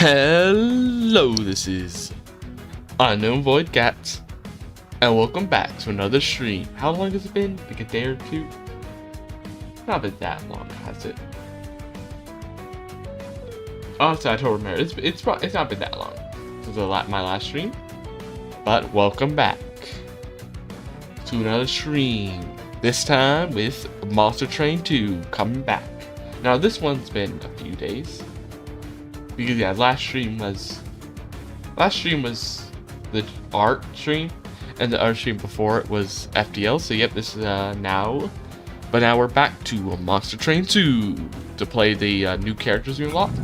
Hello, this is Unknown Void Cats, and welcome back to another stream. How long has it been? Like a day or two? Not been that long, has it? Oh, so I totally remember. It's not been that long since my last stream, but welcome back to another stream. This time with Monster Train 2 coming back. Now this one's been a few days. Because yeah, last stream was the art stream, and the art stream before it was FDL. So yep, this is now, but now we're back to Monster Train 2 to play the new characters we unlocked.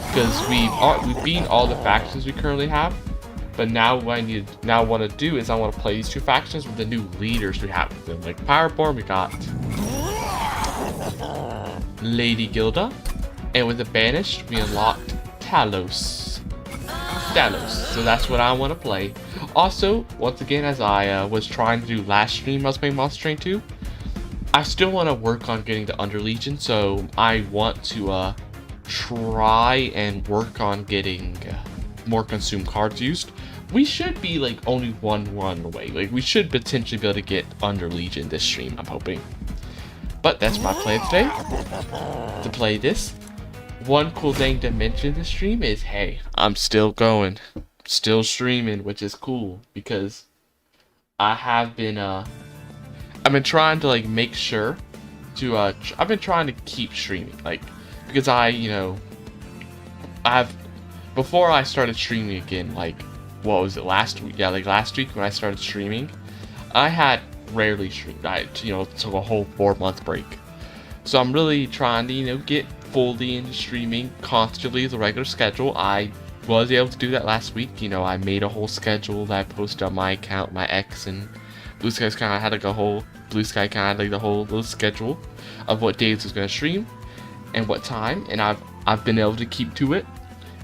Because we've beaten all the factions we currently have, but now what I want to do is I want to play these two factions with the new leaders we have with them. Like Pyreborn, we got Lady Gilda, and with the Banished, we unlocked Talos. So that's what I want to play. Also, once again, as I was trying to do last stream, I was playing Monster Train 2. I still want to work on getting the Underlegion, so I want to try and work on getting more consumed cards used. We should be like only one run away. Like we should potentially be able to get Underlegion this stream, I'm hoping. But that's my plan today, to play this. One cool thing to mention this stream is, hey, I'm still going, still streaming, which is cool because I've been trying to like make sure to I've been trying to keep streaming, like, because before I started streaming again, like, what was it, last week? Yeah, like last week when I started streaming, I had rarely streamed. I took a whole 4-month break. So I'm really trying to, get fully into streaming constantly as a regular schedule. I was able to do that last week. I made a whole schedule that I posted on my account, my X, and Blue Sky's kind of had like a whole, Blue Sky kind of like the whole little schedule of what days was going to stream and what time, and I've been able to keep to it.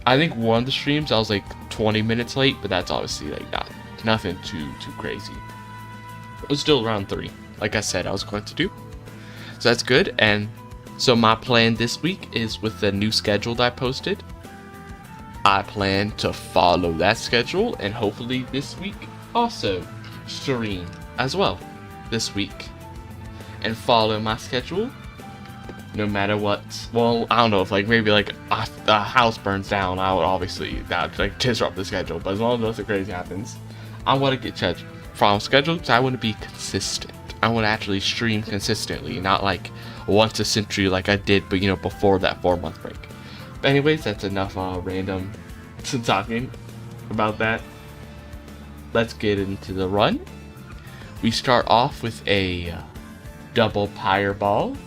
I think one of the streams I was like 20 minutes late, but that's obviously like nothing too crazy. It was still around 3, like I said I was going to do. So that's good. And so my plan this week is, with the new schedule that I posted, I plan to follow that schedule, and hopefully this week also stream as well this week and follow my schedule no matter what. Well, I don't know if like maybe like a house burns down, I would obviously that would like disrupt the schedule, but as long as nothing crazy happens, I want to get from schedule because I want to be consistent. I want to actually stream consistently, not like once a century like I did, but before that 4-month break. But anyways, that's enough random talking about that. Let's get into the run. We start off with a double Pyreborn,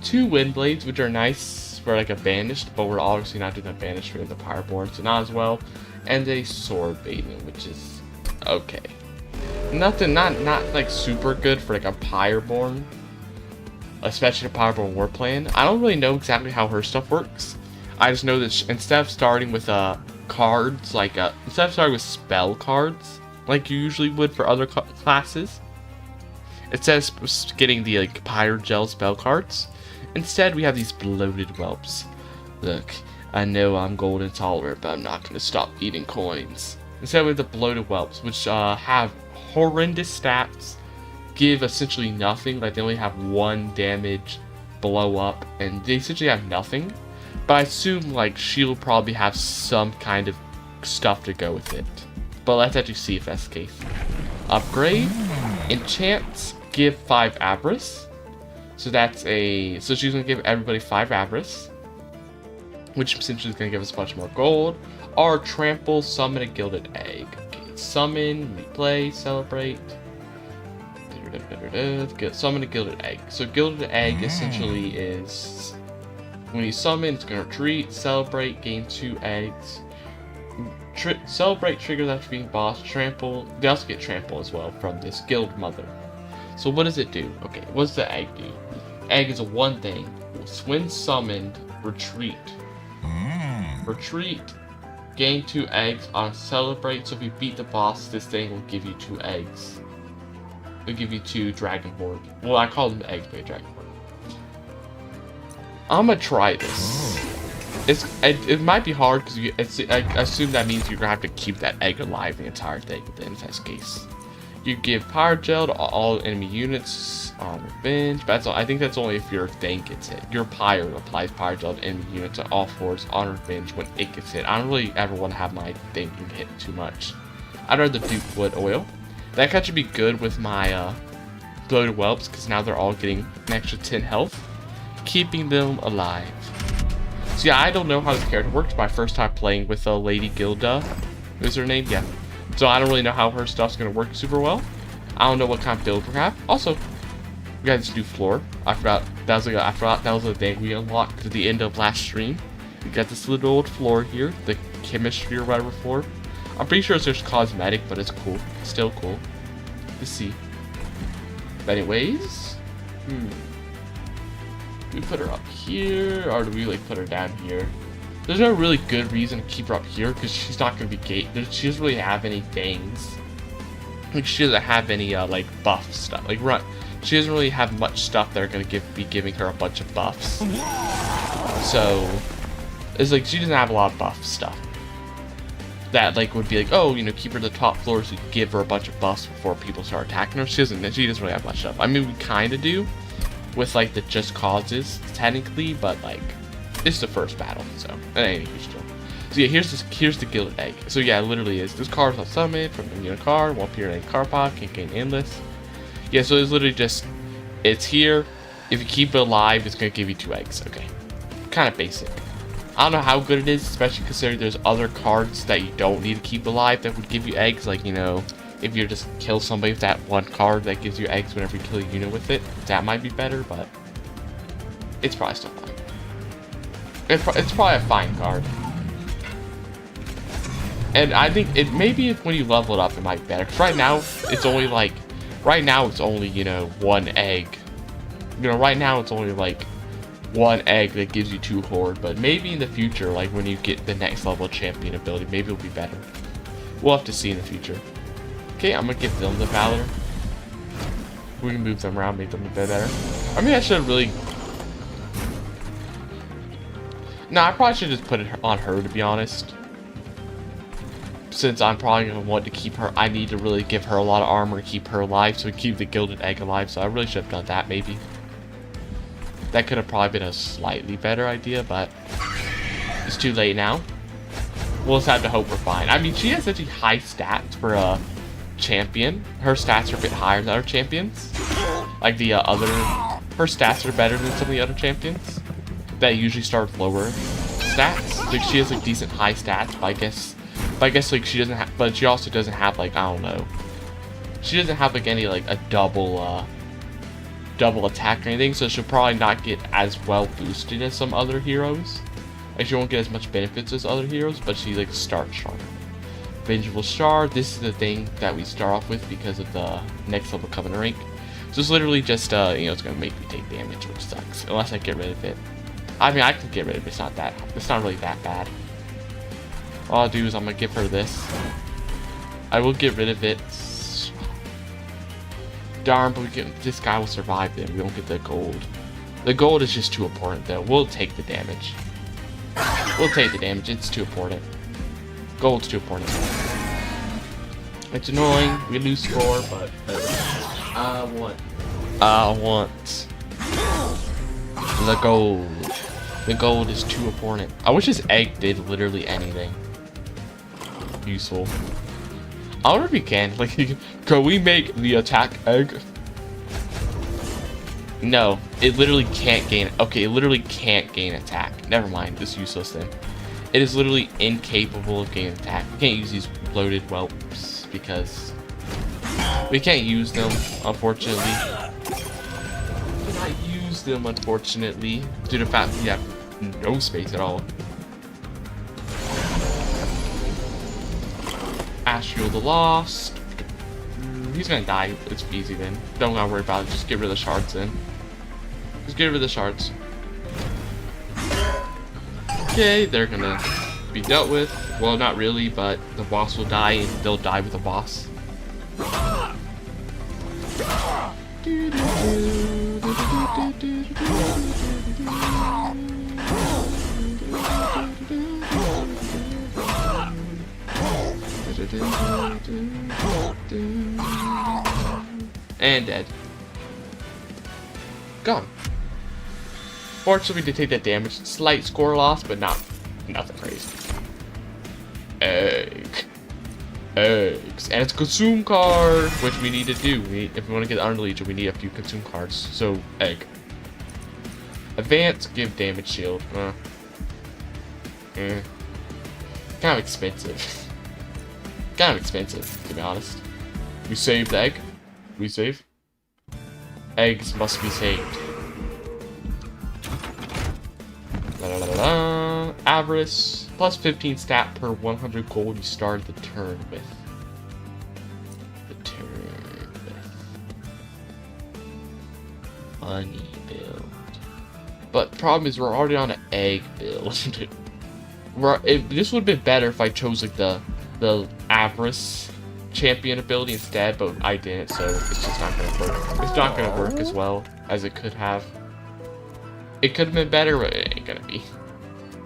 2 wind blades, which are nice for like a banished, but we're obviously not doing a banished for the Pyreborn, so not as well, and a sword baiting, which is okay. Nothing, not like super good for like a Pyreborn, especially the Pyreborn we're playing. I don't really know exactly how her stuff works. I just know that instead of starting with cards, like instead of starting with spell cards like you usually would for other classes, instead of getting the like Pyre Gel spell cards, instead we have these bloated whelps. Look, I know I'm gold intolerant, but I'm not going to stop eating coins. Instead we have the bloated whelps, which have horrendous stats, give essentially nothing. Like they only have 1 damage, blow up, and they essentially have nothing. But I assume like she'll probably have some kind of stuff to go with it. But let's actually see if that's the case. Upgrade. Enchants give 5 Avarice. So so she's gonna give everybody 5 Avarice, which essentially is gonna give us a bunch more gold. Or trample, summon a gilded egg. Okay, summon, replay, celebrate. Summon a gilded egg. So gilded egg essentially is, when you summon, it's gonna retreat, celebrate, gain 2 eggs. Celebrate triggers after being boss. Trample, they also get trample as well from this guild mother. So what does it do? Okay, what does the egg do? Egg is a 1 thing. When summoned, retreat. Retreat, gain 2 eggs on celebrate. So if you beat the boss, this thing will give you 2 eggs. It'll give you 2 dragonborn. Well, I call them eggs, but dragonborn. I'm gonna try this. it might be hard because I assume that means you're gonna have to keep that egg alive the entire thing with the infest case. You give power gel to all enemy units on revenge, but that's all, I think that's only if your thing gets hit. Your pyre applies power gel to enemy units on all fours on revenge when it gets hit. I don't really ever want to have my thing hit too much. I'd rather do wood oil. That could actually be good with my bloated whelps because now they're all getting an extra 10 health, keeping them alive. So yeah, I don't know how this character works. My first time playing with Lady Gilda. Is her name? Yeah. So I don't really know how her stuff's gonna work super well. I don't know what kind of build we have. Also, we got this new floor. I forgot that was a thing we unlocked at the end of last stream. We got this little old floor here, the chemistry or whatever floor. I'm pretty sure it's just cosmetic, but it's cool. It's still cool. Let's see. But anyways, we put her up here, or do we like put her down here? There's no really good reason to keep her up here because she's not gonna be she doesn't really have any things. Like she doesn't have any like buff stuff. Like she doesn't really have much stuff that are gonna be giving her a bunch of buffs. So it's like she doesn't have a lot of buff stuff. That like would be like, oh, you know, keep her to the top floor so you give her a bunch of buffs before people start attacking her. She doesn't really have much stuff. I mean, we kind of do with like the just causes technically, but like it's the first battle, so anyway, still. So yeah, here's the gilded egg. So yeah, it literally is. This card is on summon from the unit card, won't appear in a card pot, can gain endless. Yeah, so it's literally just it's here. If you keep it alive, it's gonna give you 2 eggs. Okay, kind of basic. I don't know how good it is, especially considering there's other cards that you don't need to keep alive that would give you eggs. Like, you know, if you just kill somebody with that one card that gives you eggs whenever you kill a unit with it, that might be better, but it's probably still fine. It's probably a fine card. And I think it maybe when you level it up, it might be better. Because right now, it's only, you know, 1 egg. You know, right now it's only like 1 egg that gives you 2 horde, but maybe in the future, like when you get the next level champion ability, maybe it'll be better. We'll have to see in the future. Okay, I'm gonna give them the Valor. We can move them around, make them a bit better. I mean, I should really. No, I probably should just put it on her, to be honest. Since I'm probably gonna want to keep her, I need to really give her a lot of armor to keep her alive, so we keep the gilded egg alive. So I really should have done that, maybe. That could have probably been a slightly better idea, but it's too late now. We'll just have to hope we're fine. I mean, she has such high stats for a champion. Her stats are a bit higher than other champions. Like the her stats are better than some of the other champions that usually start with lower stats. Like she has like decent high stats, but I guess like she doesn't have. But she also doesn't have like, I don't know. She doesn't have like any like a double attack or anything, so she'll probably not get as well boosted as some other heroes. Like she won't get as much benefits as other heroes, but she like starts stronger. Vengeful Shard, this is the thing that we start off with because of the next level Covenant rank. So it's literally just you know, it's gonna make me take damage, which sucks, unless I get rid of it. I mean, I can get rid of it, it's not really that bad. All I'll do is I'm gonna give her this. I will get rid of it. Darn, but this guy will survive then. We won't get the gold. The gold is just too important though. We'll take the damage. It's too important. Gold's too important. It's annoying. We lose score, but I want the gold. The gold is too important. I wish this egg did literally anything useful. I wonder if we can. Like, can we make the attack egg? No, it literally can't gain. Okay, it literally can't gain attack. Never mind, this useless thing. It is literally incapable of gaining attack. We can't use these bloated whelps because we can't use them, unfortunately. We cannot use them, unfortunately, due to the fact we have no space at all. Astral the Lost. He's gonna die. It's easy then. Don't gotta worry about it. Just get rid of the shards then. Just get rid of the shards. Okay, they're gonna be dealt with. Well, not really, but the boss will die and they'll die with the boss. And dead. Gone. Fortunately, we did take that damage. Slight score loss, but nothing crazy. Eggs. And it's a consume card, which we need to do. If we want to get Under Legion, we need a few consume cards. So, egg. Advance, give damage shield. Kind of expensive. Kind of expensive, to be honest. We saved the egg. We save. Eggs must be saved. Avarice. Plus 15 stat per 100 gold you start the turn with. Money build. But the problem is we're already on an egg build. This would have been better if I chose like the Avarice champion ability instead, but I didn't, so it's just not gonna work. It's not gonna work as well as it could have. It could have been better, but it ain't gonna be.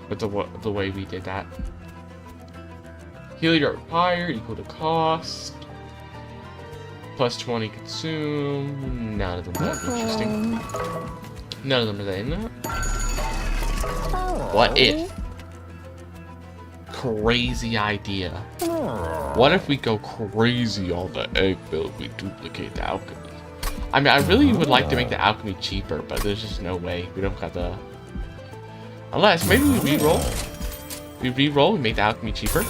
With the way we did that. Heal your fire equal to cost. Plus 20 consume. None of them are that interesting. None of them are that in that. What if? Crazy idea. What if we go crazy on the egg build? We duplicate the alchemy. I mean, I really would like to make the alchemy cheaper, but there's just no way. We don't got the... Unless, maybe we re-roll. We re-roll, we make the alchemy cheaper.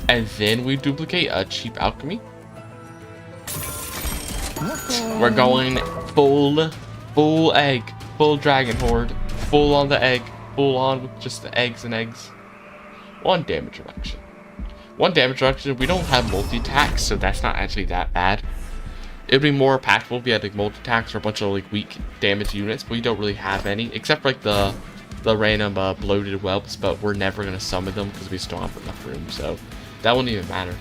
And then we duplicate a cheap alchemy. We're going full egg. Full dragon horde. Full on the egg. Full on with just the eggs and eggs. 1 damage reduction. 1 damage reduction. We don't have multi-attacks, so that's not actually that bad. It'd be more impactful if we had like multi-attacks or a bunch of like weak damage units, but we don't really have any, except for like the random bloated whelps, but we're never gonna summon them because we just don't have enough room, so that wouldn't even matter.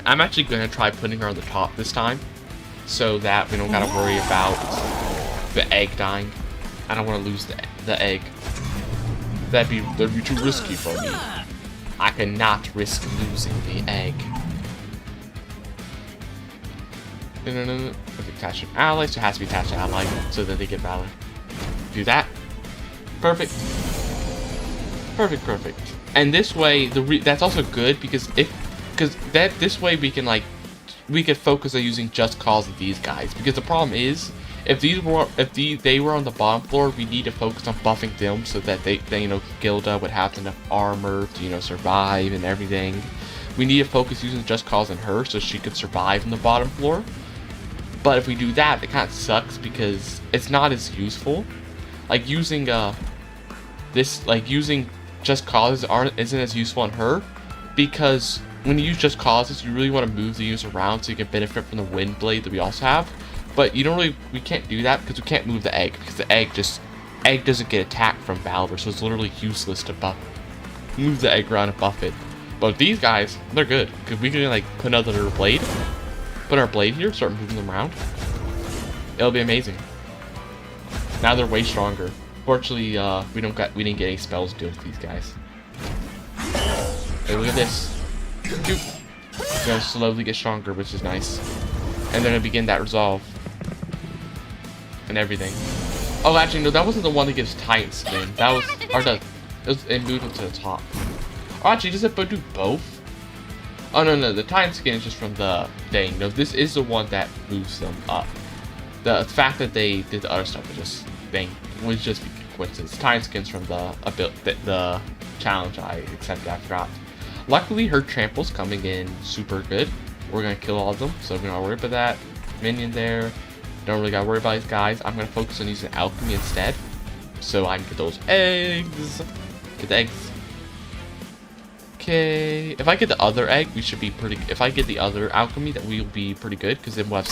I'm actually gonna try putting her on the top this time, so that we don't gotta worry about the egg dying. I don't want to lose the egg. That'd be too risky for me. I cannot risk losing the egg. Okay, attach an ally, so it has to be attached to ally, so that they get Valor. Do that. Perfect. Perfect. And this way, that's also good because this way we can could focus on using just cause of these guys. Because the problem is, if they were on the bottom floor, we need to focus on buffing them so that they Gilda would have enough armor to survive and everything. We need to focus using just cause on her so she could survive on the bottom floor. But if we do that, it kind of sucks because it's not as useful. Like using using just causes isn't as useful on her, because when you use just causes, you really want to move the user around so you can benefit from the wind blade that we also have. But we can't do that because we can't move the egg, because the egg doesn't get attacked from Valor, so it's literally useless to move the egg around and buff it. But these guys, they're good because we can put another blade. Put our blade here, start moving them around. It'll be amazing. Now they're way stronger. Fortunately, we didn't get any spells to do with these guys. Hey, look at this. They're gonna slowly get stronger, which is nice. And they're gonna begin that resolve. And everything. Oh, actually, no, that wasn't the one that gives Titan Skin. That was, it moved them to the top. Oh, actually, does it do both? Oh, no, the Titan Skin is just from the thing. No, this is the one that moves them up. The fact that they did the other stuff was just coincidence. Titan Skin's from the challenge I accepted after dropped. Luckily, her trample's coming in super good. We're gonna kill all of them, so we're not worried about that. Minion there. Don't really gotta worry about these guys. I'm gonna focus on using alchemy instead, so I can get those eggs. Get the eggs. Okay, if I get the other egg, we should be pretty. If I get the other alchemy, that we'll be pretty good, because then we'll have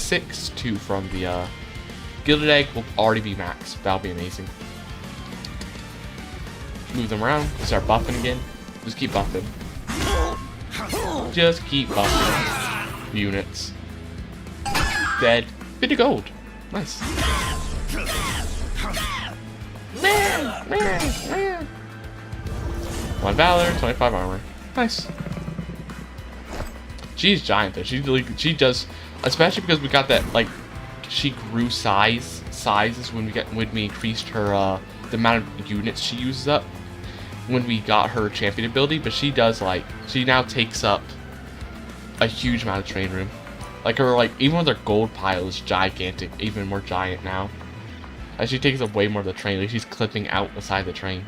2 from the gilded egg. Will already be max. That'll be amazing. Move them around. Start buffing again. Just keep buffing. Just keep buffing. Units. Dead. 50 gold. Nice. 1 Valor, 25 armor. Nice. She's giant though. She does, especially because we got that, like, she grew sizes when we increased her the amount of units she uses up when we got her champion ability. But she does, like, she now takes up a huge amount of train room. Like her, like, even with her gold pile is gigantic, even more giant now. Like, she takes up way more of the train. Like, she's clipping out the side of the train.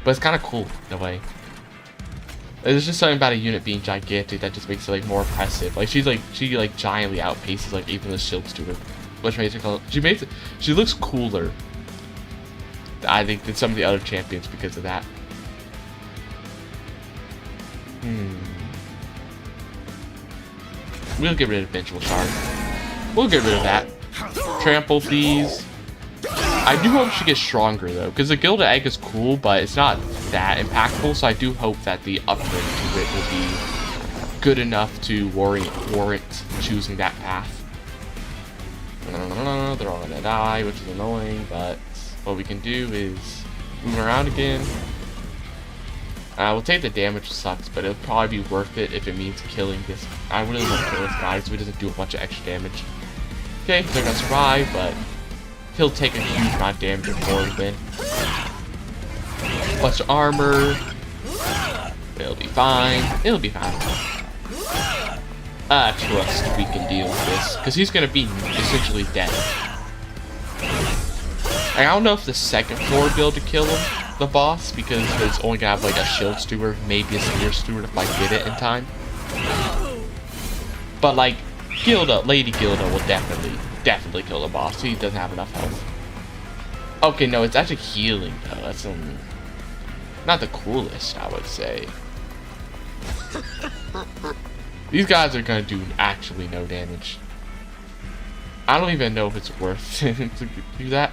But it's kind of cool in a way. There's just something about a unit being gigantic that just makes it, like, more impressive. Like, she giantly outpaces, like, even the shield steward, which makes her, she looks cooler, I think, than some of the other champions because of that. We'll get rid of Vengeful Shard. We'll get rid of that. Trample, please. I do hope she gets stronger, though, because the Gilded Egg is cool, but it's not that impactful, so I do hope that the upgrade to it will be good enough to warrant choosing that path. They're all gonna die, which is annoying, but what we can do is move around again. We'll take the damage, sucks, but it'll probably be worth it if it means killing this. I really want to kill this guy so he doesn't do a bunch of extra damage. Okay, they're gonna survive, but he'll take a huge amount of damage before then. Bunch of armor. It'll be fine. It'll be fine. I trust we can deal with this, because he's gonna be essentially dead. I don't know if the second floor will be able to kill him, the boss, because it's only gonna have like a shield steward, maybe a spear steward if I get it in time. But like Lady Gilda will definitely kill the boss. He doesn't have enough health. Okay, no, it's actually healing though. That's not the coolest, I would say. These guys are gonna do actually no damage. I don't even know if it's worth it to do that.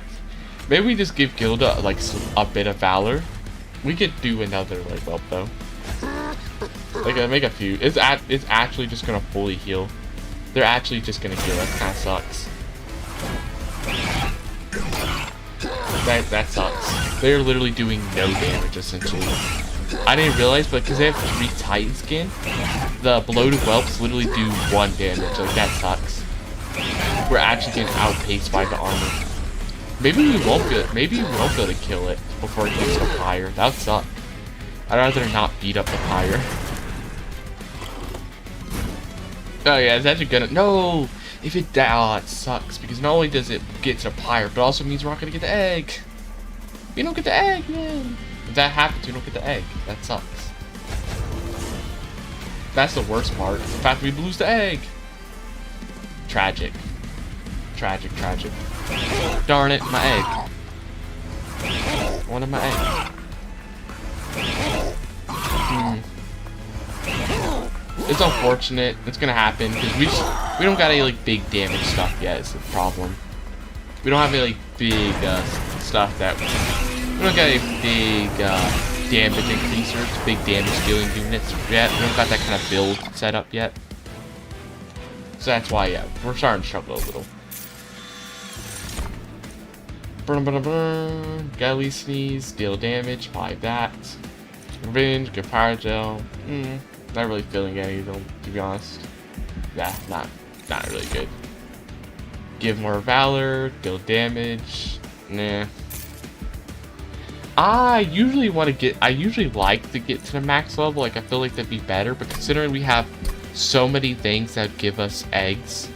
Maybe we just give Gilda like a bit of Valor. We could do another like whelp though. Like make a few. It's actually just gonna fully heal. They're actually just gonna heal. That kind of sucks. That sucks. They're literally doing no damage essentially. I didn't realize, but because they have 3 Titan skin, the bloated whelps literally do 1 damage. Like that sucks. We're actually getting outpaced by the armor. Maybe we won't be able to kill it before it gets to Pyre. That would suck. I'd rather not beat up the Pyre. Oh yeah, it's actually gonna no. If it it sucks because not only does it get to Pyre, but also means we're not gonna get the egg. We don't get the egg, man. If that happens, we don't get the egg. That sucks. That's the worst part. The fact that we lose the egg. Tragic. Tragic. Darn it, my egg. One of my eggs. It's unfortunate. It's gonna happen because we don't got any like big damage stuff yet. Is the problem. We don't have any like big stuff that we don't got any big damage increasers, big damage dealing units yet. We don't got that kind of build set up yet. So that's why, yeah, we're starting to struggle a little. Gully Sneeze, deal damage, apply that. Revenge, good Power Gel. Not really feeling any of them, to be honest. Yeah, not really good. Give more Valor, deal damage. Nah. I usually like to get to the max level. Like I feel like that'd be better, but considering we have so many things that give us eggs,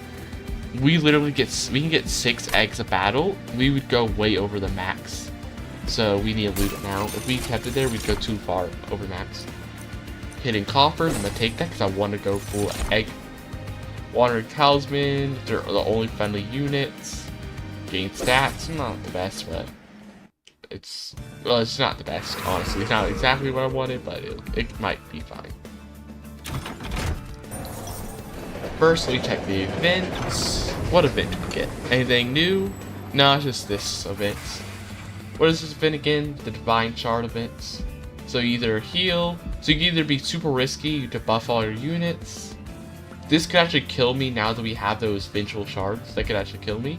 we can get 6 eggs a battle. We would go way over the max, so we need to loot it now. If we kept it there, we'd go too far over max. Hidden Coffers, I'm gonna take that because I want to go full egg. Wandering Talisman, they're the only friendly units. Gain stats, not the best, but it's not the best, honestly. It's not exactly what I wanted, but it might be fine. First, we check the events. What event did we get? Anything new? No, it's just this event. What is this event again? The Divine Shard events. So you either heal, so you can either be super risky to buff all your units. This could actually kill me now that we have those vengeful shards. That could actually kill me.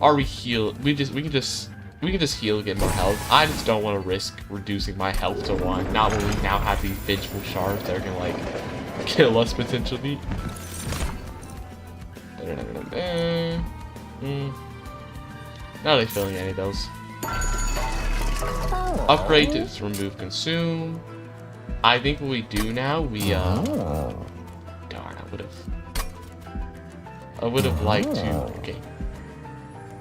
Or we heal. We can we can just heal and get more health. I just don't want to risk reducing my health to 1. Not when we now have these vengeful shards that are gonna like kill us potentially. Not really feeling any of those. Upgrade to remove consume. I think what we do now, we darn, I would have liked to. Okay.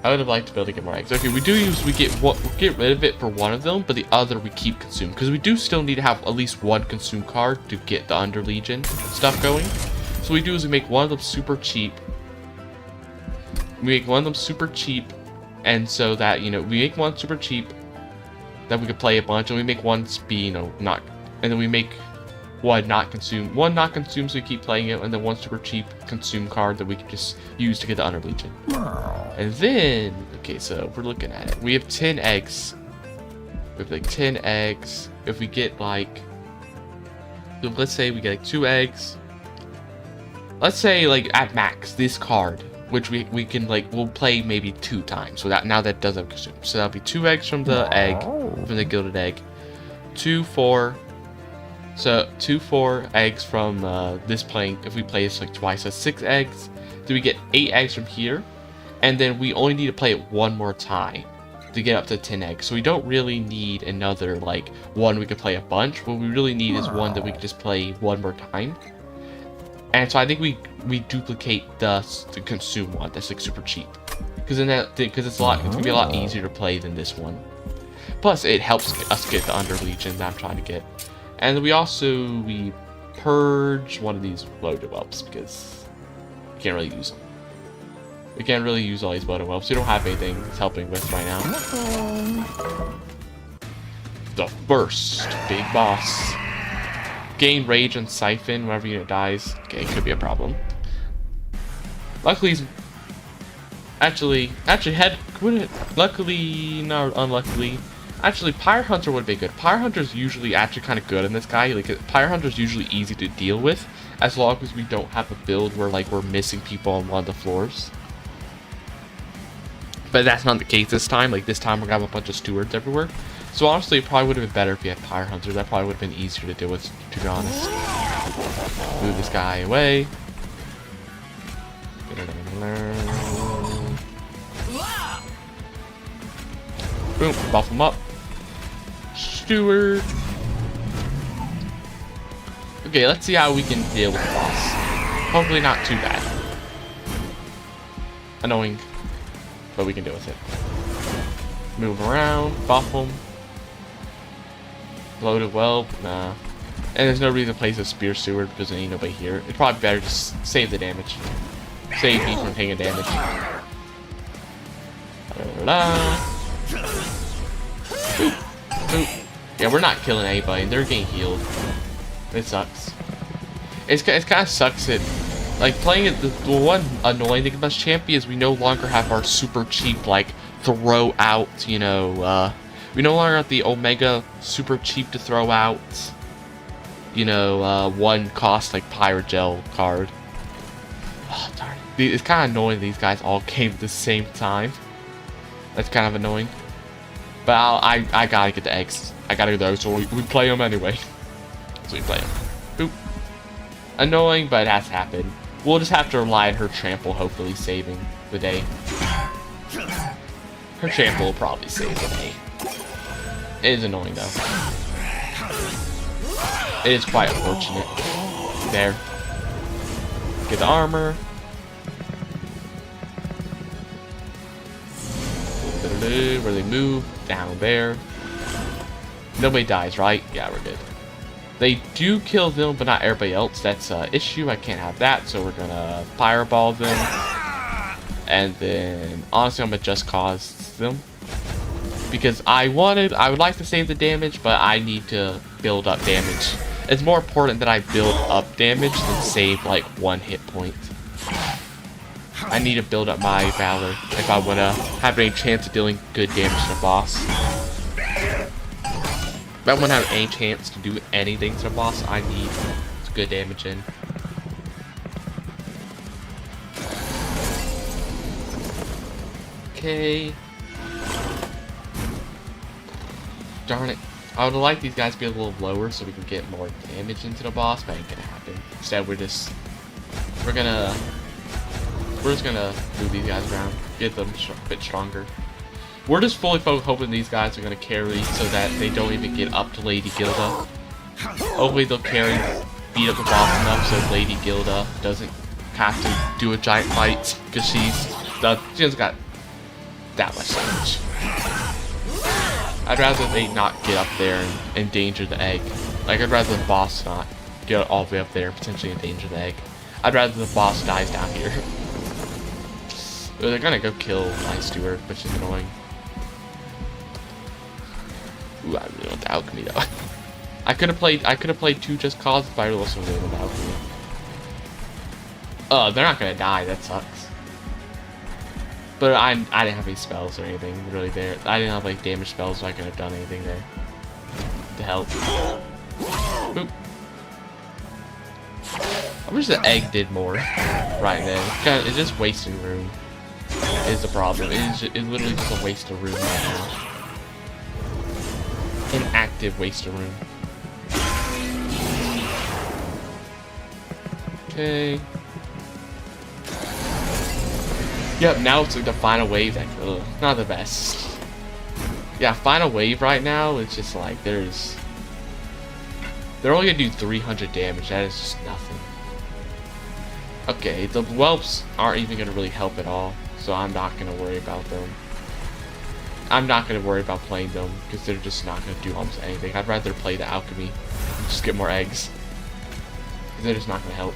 I would have liked to be able to get more eggs. Okay, we get rid of it for one of them, but the other we keep consume because we do still need to have at least 1 consume card to get the Under Legion stuff going. So what we do is we make one of them super cheap. We make one of them super cheap, and so that we make one super cheap that we could play a bunch, and we make one be not, and then we make one not consume so we keep playing it, and then one super cheap consume card that we can just use to get the Under Legion. And then, okay, so we're looking at it. We have 10 eggs. We have like 10 eggs. If we get like, so let's say we get like 2 eggs. Let's say like at max this card, which we can like, we'll play maybe 2 times. So that now that doesn't consume. So that'll be 2 eggs from the egg, from the gilded egg. 2, 4. So 2, 4 eggs from this playing. If we play this like twice, that's 6 eggs. So we get 8 eggs from here, and then we only need to play it 1 more time to get up to 10 eggs. So we don't really need another like one we could play a bunch. What we really need is one that we can just play 1 more time. And so I think we duplicate the consume one. That's like super cheap, because it's gonna be a lot easier to play than this one. Plus it helps us get the Under Legion that I'm trying to get. And we purge one of these loaded whelps because we can't really use them. We can't really use all these loaded whelps. We don't have anything it's helping with right now. The first big boss. Gain rage and siphon whenever unit dies. Okay, it could be a problem. Luckily, unluckily. Actually, Pyre Hunter would be good. Pyre Hunter's usually actually kind of good in this guy. Like, Pyre Hunter's usually easy to deal with, as long as we don't have a build where like we're missing people on one of the floors. But that's not the case this time. Like this time we're gonna have a bunch of stewards everywhere. So honestly, it probably would have been better if we had Pyre Hunter. That probably would have been easier to deal with, to be honest. Move this guy away. Boom, buff him up. Steward. Okay, let's see how we can deal with the boss. Hopefully not too bad. Annoying, but we can deal with it. Move around, buff him. Loaded well, nah. And there's no reason to place a spear steward because there ain't nobody here. It's probably better to save the damage. Save me from taking damage. Oop. Yeah, we're not killing anybody. They're getting healed. It sucks. It kind of sucks that, like, playing it. The one annoying thing about this champion is we no longer have our super cheap, like, throw out. We no longer have the Omega super cheap to throw out. One cost like Pyrogel card. Oh, darn. It's kind of annoying these guys all came at the same time. That's kind of annoying. But I gotta get the eggs. I gotta get those, so we play them anyway. So we play them. Boop. Annoying, but it has to happen. We'll just have to rely on her trample, hopefully saving the day. Her trample will probably save the day. It is annoying, though. It is quite unfortunate. There. Get the armor. Where they move. Down there. Nobody dies, right? Yeah, we're good. They do kill them, but not everybody else. That's an issue. I can't have that, so we're gonna fireball them. And then, honestly, I'm gonna just cause them. Because I would like to save the damage, but I need to build up damage. It's more important that I build up damage than save like 1 hit point. I need to build up my Valor if I want to have any chance of dealing good damage to the boss. If I want to have any chance to do anything to the boss, I need good damage in. Okay. Darn it. I would like these guys to be a little lower so we can get more damage into the boss, but it ain't gonna happen. Instead, we're just gonna move these guys around, get them a bit stronger. We're just fully hoping these guys are gonna carry so that they don't even get up to Lady Gilda. Hopefully they'll carry, beat up the boss enough so Lady Gilda doesn't have to do a giant fight, because she hasn't got that much damage. I'd rather they not get up there and endanger the egg. Like, I'd rather the boss not get all the way up there and potentially endanger the egg. I'd rather the boss dies down here. They're gonna go kill my steward, which is annoying. Ooh, I really want the alchemy though. I could have played 2 Just Cause if I also really want the alchemy. Oh, they're not gonna die, that sucks. But I didn't have any spells or anything really there. I didn't have like damage spells, so I couldn't have done anything there to help. Boop. I wish the egg did more right then. It's just wasting room is the problem. It's literally just a waste of room right now. An active waste of room. Okay. Yep, now it's like the final wave. Like, ugh, not the best. Yeah, final wave right now. It's just like they're only gonna do 300 damage. That is just nothing. Okay, the whelps aren't even gonna really help at all, so I'm not gonna worry about them. I'm not gonna worry about playing them because they're just not gonna do almost anything. I'd rather play the alchemy, and just get more eggs. They're just not gonna help.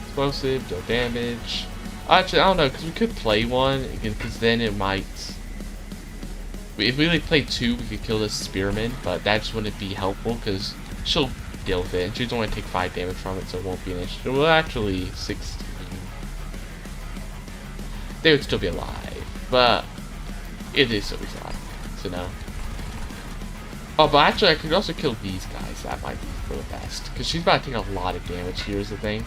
Explosive, deal damage. Actually, I don't know, because we could play one, because then it might... If we like play 2, we could kill this spearman, but that just wouldn't be helpful, because she'll deal with it, and she's only going to take 5 damage from it, so it won't be an issue. Well, actually, 16. They would still be alive, but it is still alive, so no. Oh, but actually, I could also kill these guys. That might be for the best, because she's about to take a lot of damage, here's the thing.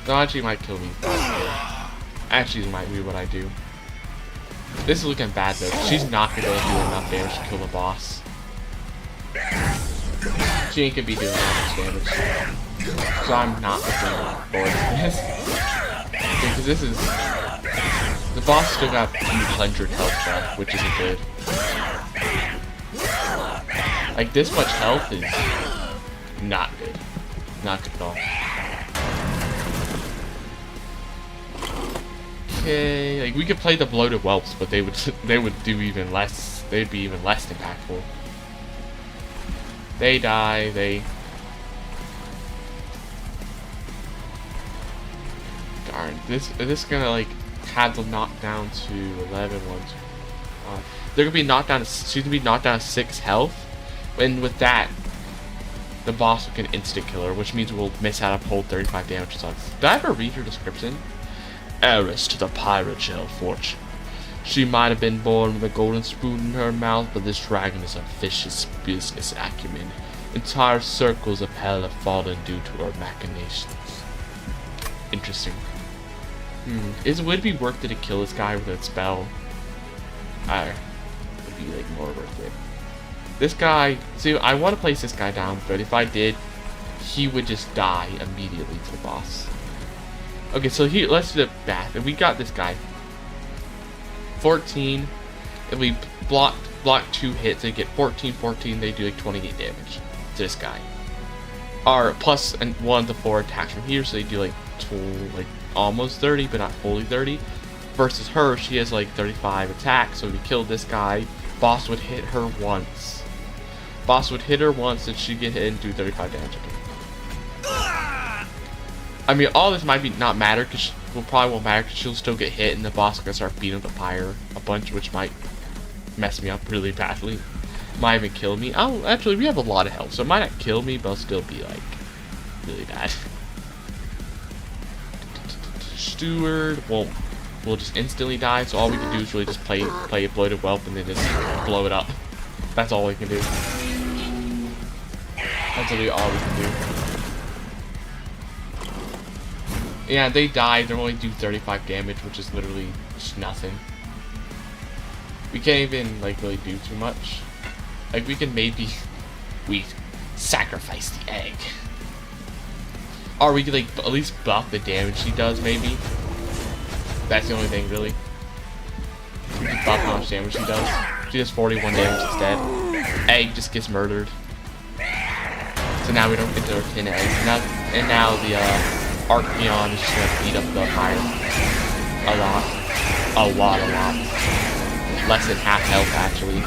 No, actually, might kill me. Actually, might be what I do. This is looking bad though. She's not gonna do enough damage to kill the boss. She ain't gonna be doing that much damage. So I'm not looking forward to this. Because this is... The boss still got 200 health left, which isn't good. Like, this much health is not good. Not good at all. Okay, like we could play the bloated whelps, but they would do even less. They'd be even less impactful. They die. Darn, this gonna like have them knocked down to 11. They're gonna be knocked down to. She's gonna be knocked down to 6 health, and with that, the boss will get an instant killer, which means we'll miss out on whole 35 damage. Sucks. Did I ever read her description? Heiress to the pirate shell fortune. She might have been born with a golden spoon in her mouth, but this dragon is a vicious business acumen. Entire circles of hell have fallen due to her machinations. Interesting. Would it be worth it to kill this guy with a spell? It would be like more worth it. This guy, see, I want to place this guy down, but if I did, he would just die immediately to the boss. Okay, so here, let's do the bath. If we got this guy, 14. If we block 2 hits, they get 14, 14. They do like 28 damage to this guy. Or plus 1 to 4 attacks from here, so they do like almost 30, but not fully 30. Versus her, she has like 35 attacks. So if we killed this guy, boss would hit her once. Boss would hit her once, and she'd get hit and do 35 damage again. I mean, all this might not matter, because probably won't matter, because she'll still get hit, and the boss is going to start beating the pyre a bunch, which might mess me up really badly. Might even kill me. Oh, actually, we have a lot of health, so it might not kill me, but it'll still be, like, really bad. Steward will just instantly die, so all we can do is really just play a bloated whelp, and then just blow it up. That's all we can do. That's literally all we can do. Yeah, they die. They only do 35 damage, which is literally just nothing. We can't even like really do too much. Like we can maybe we sacrifice the egg. Or we could like at least buff the damage she does maybe. That's the only thing really. We can buff how much damage she does. She does 41 damage instead. Egg just gets murdered. So now we don't get to our 10 eggs. And now the Archeon is just gonna beat up the fire. A lot. Less than half health actually.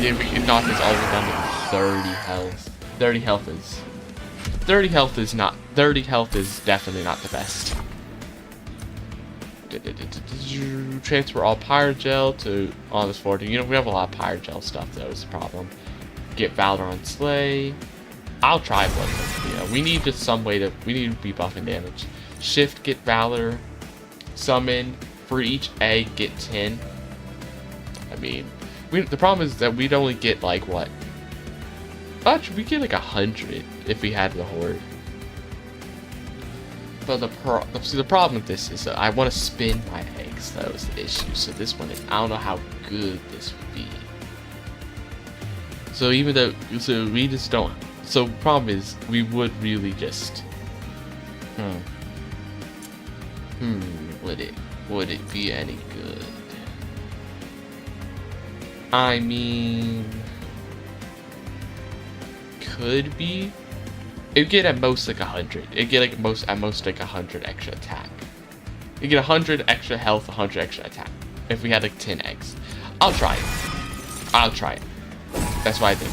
Yeah, we can knock this all the way down to 30 health. 30 health is definitely not the best. Transfer all Pyrogel to on this 14. You know, we have a lot of Pyrogel stuff though, is the problem. Get Valor on Slay. I'll try Blood. Yeah, we need just some way we need to be buffing damage. Shift, get Valor. Summon. For each egg, get 10. I mean, the problem is that we'd only get like what? Actually, we get like 100 if we had the Horde. But the problem with this is that I want to spin my eggs. That was the issue. So this one, I don't know how good this would be. So even though, we just don't. So the problem is, we would really just. Would it be any good? I mean, could be. It'd get at most like 100. It'd get like at most like 100 extra attack. It'd get 100 extra health, 100 extra attack. If we had like 10 eggs. I'll try it. That's what I think.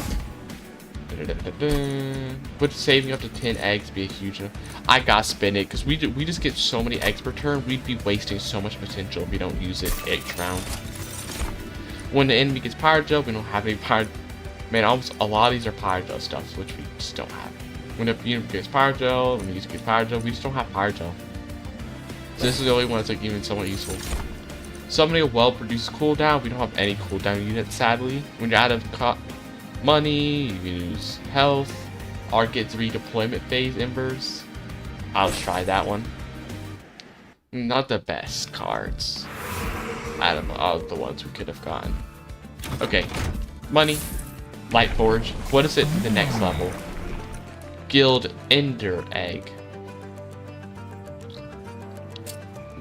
Would saving up to 10 eggs be a huge enough? I gotta spin it because we just get so many eggs per turn. We'd be wasting so much potential if we don't use it each round. When the enemy gets Pyrogel, we don't have any Pyro. Man, almost a lot of these are Pyrogel stuff, which we just don't have. When the unit gets Pyrogel, when the user gets Pyrogel, we just don't have Pyrogel. So this is the only one that's like even somewhat useful. Summoning a well-produced cooldown. We don't have any cooldown units, sadly. When you're out of money, you use health, or gets redeployment phase embers. I'll try that one. Not the best cards out of the ones we could have gotten. Okay, money, light forge. What is it? The next level. Guild Ender Egg.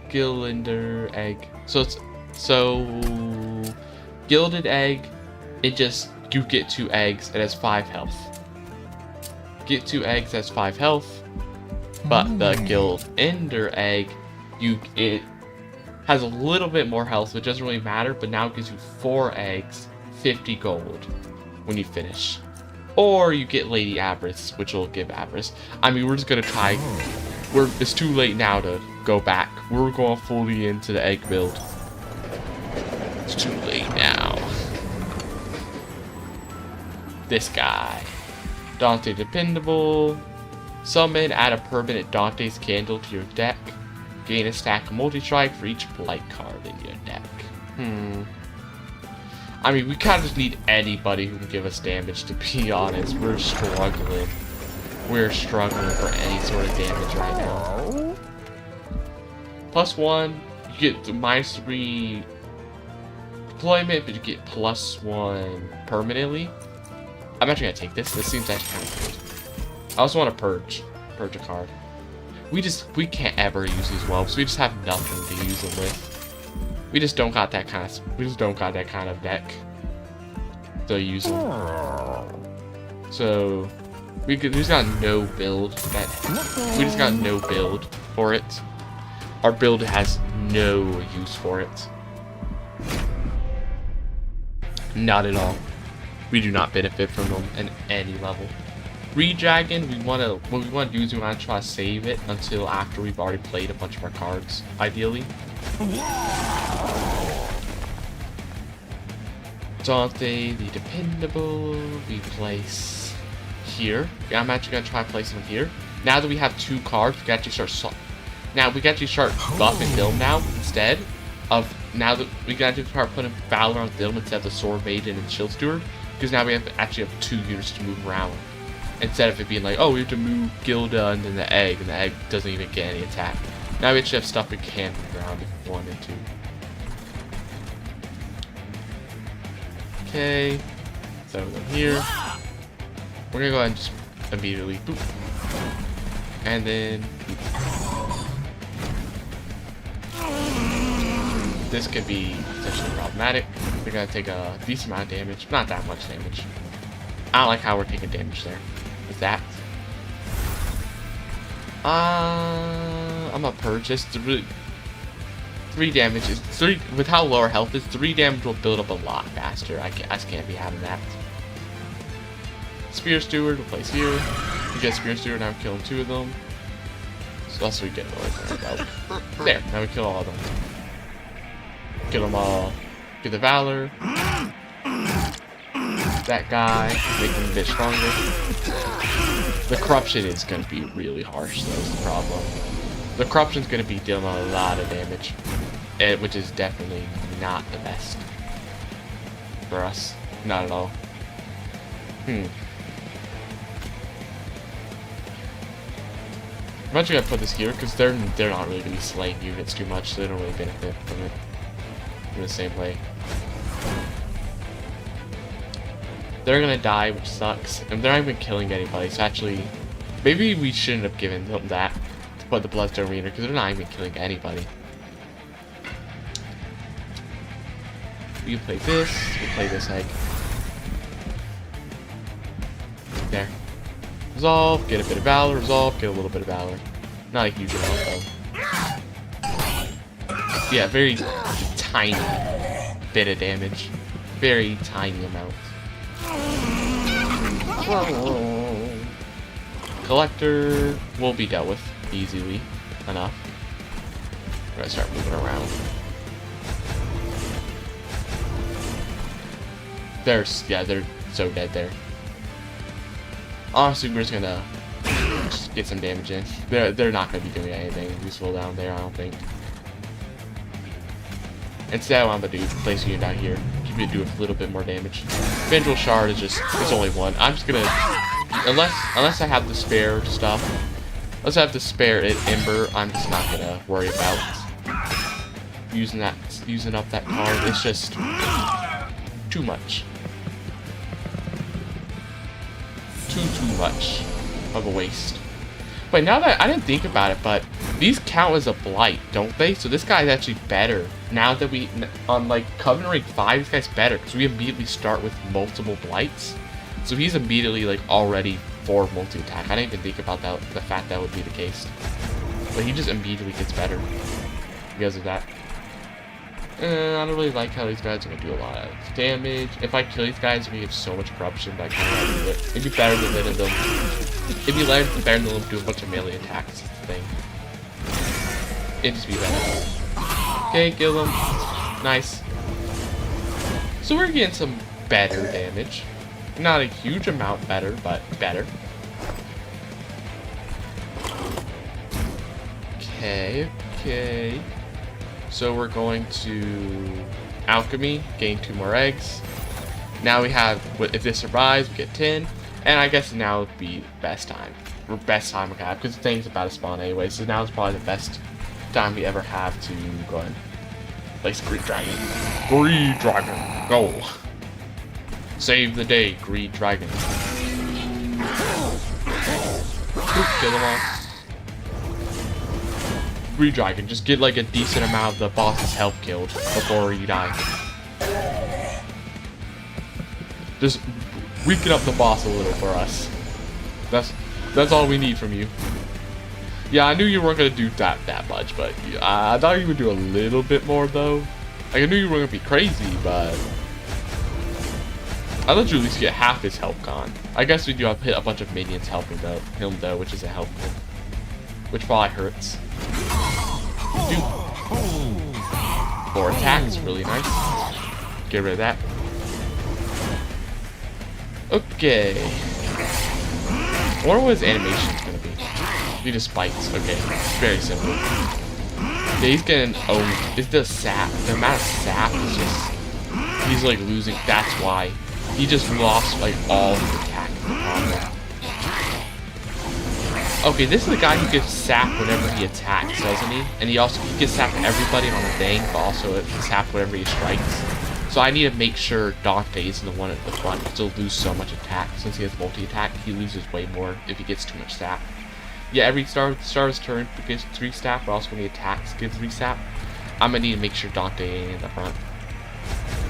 Gilded Egg. So Gilded Egg. It just. You get 2 eggs, it has 5 health. Get 2 eggs, has 5 health. But the Guild Ender Egg, it has a little bit more health, which doesn't really matter, but now it gives you 4 eggs, 50 gold when you finish. Or you get Lady Avarice, which will give Avarice. I mean, we're just gonna try. It's too late now to go back. We're going fully into the egg build. It's too late now. This guy. Dante Dependable. Summon, add a permanent Dante's Candle to your deck. Gain a stack of multi-strike for each blight card in your deck. I mean, we kind of just need anybody who can give us damage, to be honest. We're struggling. We're struggling for any sort of damage right now. +1, you get the -3 deployment, but you get +1 permanently. I'm actually gonna take this. This seems actually kind of good. I also want to purge a card. We can't ever use these whelps. We just have nothing to use them with. We just don't got that kind of deck to use them. So we just got no build. We just got no build for it. Our build has no use for it. Not at all. We do not benefit from them at any level. Redragon, what we want to do is we want to try to save it until after we've already played a bunch of our cards, ideally. Dante, the Dependable, we place here. Yeah, I'm actually going to try placing them here. Now that we have 2 cards, we can actually start buffing Dilm now instead of, now that we can actually start putting Valor on Dilm instead of the Sword Maiden and Shield Steward. Because now we actually have 2 units to move around. Instead of it being like, oh, we have to move Gilda and then the egg doesn't even get any attack. Now we actually have stuff we can move around if we wanted to. Okay. Throw them here. We're gonna go ahead and just immediately boop. And then boop. This could be potentially problematic. They're gonna take a decent amount of damage. Not that much damage. I don't like how we're taking damage there. With that. I'm gonna purge this. 3 damage is 3 with how low our health is. 3 damage will build up a lot faster. I just can't be having that. Spear Steward will place here. We get Spear Steward, now I'm killing 2 of them. So that's what we get. There, now we kill all of them. Kill them all. Get the Valor. That guy, make him a bit stronger. The corruption is going to be really harsh, though, is the problem. The corruption's going to be dealing a lot of damage, which is definitely not the best for us. Not at all. I'm actually going to put this here, because they're not really going to be slaying units too much, so they don't really benefit from it in the same way. They're gonna die, which sucks, and they're not even killing anybody, so actually, maybe we shouldn't have given them that to put the Bloodstone Reader, because they're not even killing anybody. We play this, we play this egg. There. Resolve, get a bit of Valor, resolve, get a little bit of Valor. Not a huge amount, though. Yeah, very tiny bit of damage. Very tiny amount. Collector will be dealt with easily enough. We're gonna start moving around. They're so dead there. Honestly, we're just gonna get some damage in. They're not gonna be doing anything useful down there, I don't think. Instead, what I'm gonna do is place you down here. Keep it do a little bit more damage. Vengeful Shard is it's only 1. I'm just gonna, unless I have the spare stuff, unless I have the spare Ember, I'm just not gonna worry about using up that card. It's just too much. Too much of a waste. But now that I didn't think about it, but these count as a blight, don't they? So this guy's actually better now that we on like Covenant Rank 5. This guy's better because we immediately start with multiple blights. So he's immediately like already 4 multi-attack. I didn't even think about that, the fact that would be the case. But he just immediately gets better because of that. I don't really like how these guys are gonna do a lot of damage. If I kill these guys, we have so much corruption, but I kind of want to do it. It'd be better than letting them. It'd be better than them do a bunch of melee attacks. Is the thing. It'd just be better. Okay, kill them. Nice. So we're getting some better damage. Not a huge amount better, but better. Okay. So we're going to Alchemy, gain 2 more eggs. Now we have, if this survives, we get 10. And I guess now would be the best time. Or best time we have, because the thing's about to spawn anyway. So now is probably the best time we ever have to go ahead and place Greed Dragon. Greed Dragon, go! Save the day, Greed Dragon. Kill them all. Greed Dragon, just get like a decent amount of the boss's health killed before you die. Just weaken up the boss a little for us. That's all we need from you. Yeah, I knew you weren't gonna do that much, but I thought you would do a little bit more though. Like, I knew you weren't gonna be crazy, but I thought you at least get half his health gone. I guess we do have hit a bunch of minions helping him though, which isn't helpful. Which probably hurts. Dude. 4 attacks, really nice. Get rid of that. Okay. I wonder what his animation's gonna be. He just bites. Okay, very simple. Yeah, he's getting it's the sap. The amount of sap is just, he's like losing. That's why he just lost like all his attack. Okay, this is the guy who gets sap whenever he attacks, doesn't he? And he gets sap to everybody on the thing, but also it saps whenever he strikes. So I need to make sure Dante isn't the one at the front, because he'll lose so much attack. Since he has multi-attack, he loses way more if he gets too much sap. Yeah, every star's turn gives 3 sap, but also when he attacks gives 3 sap. I'm gonna need to make sure Dante ain't in the front.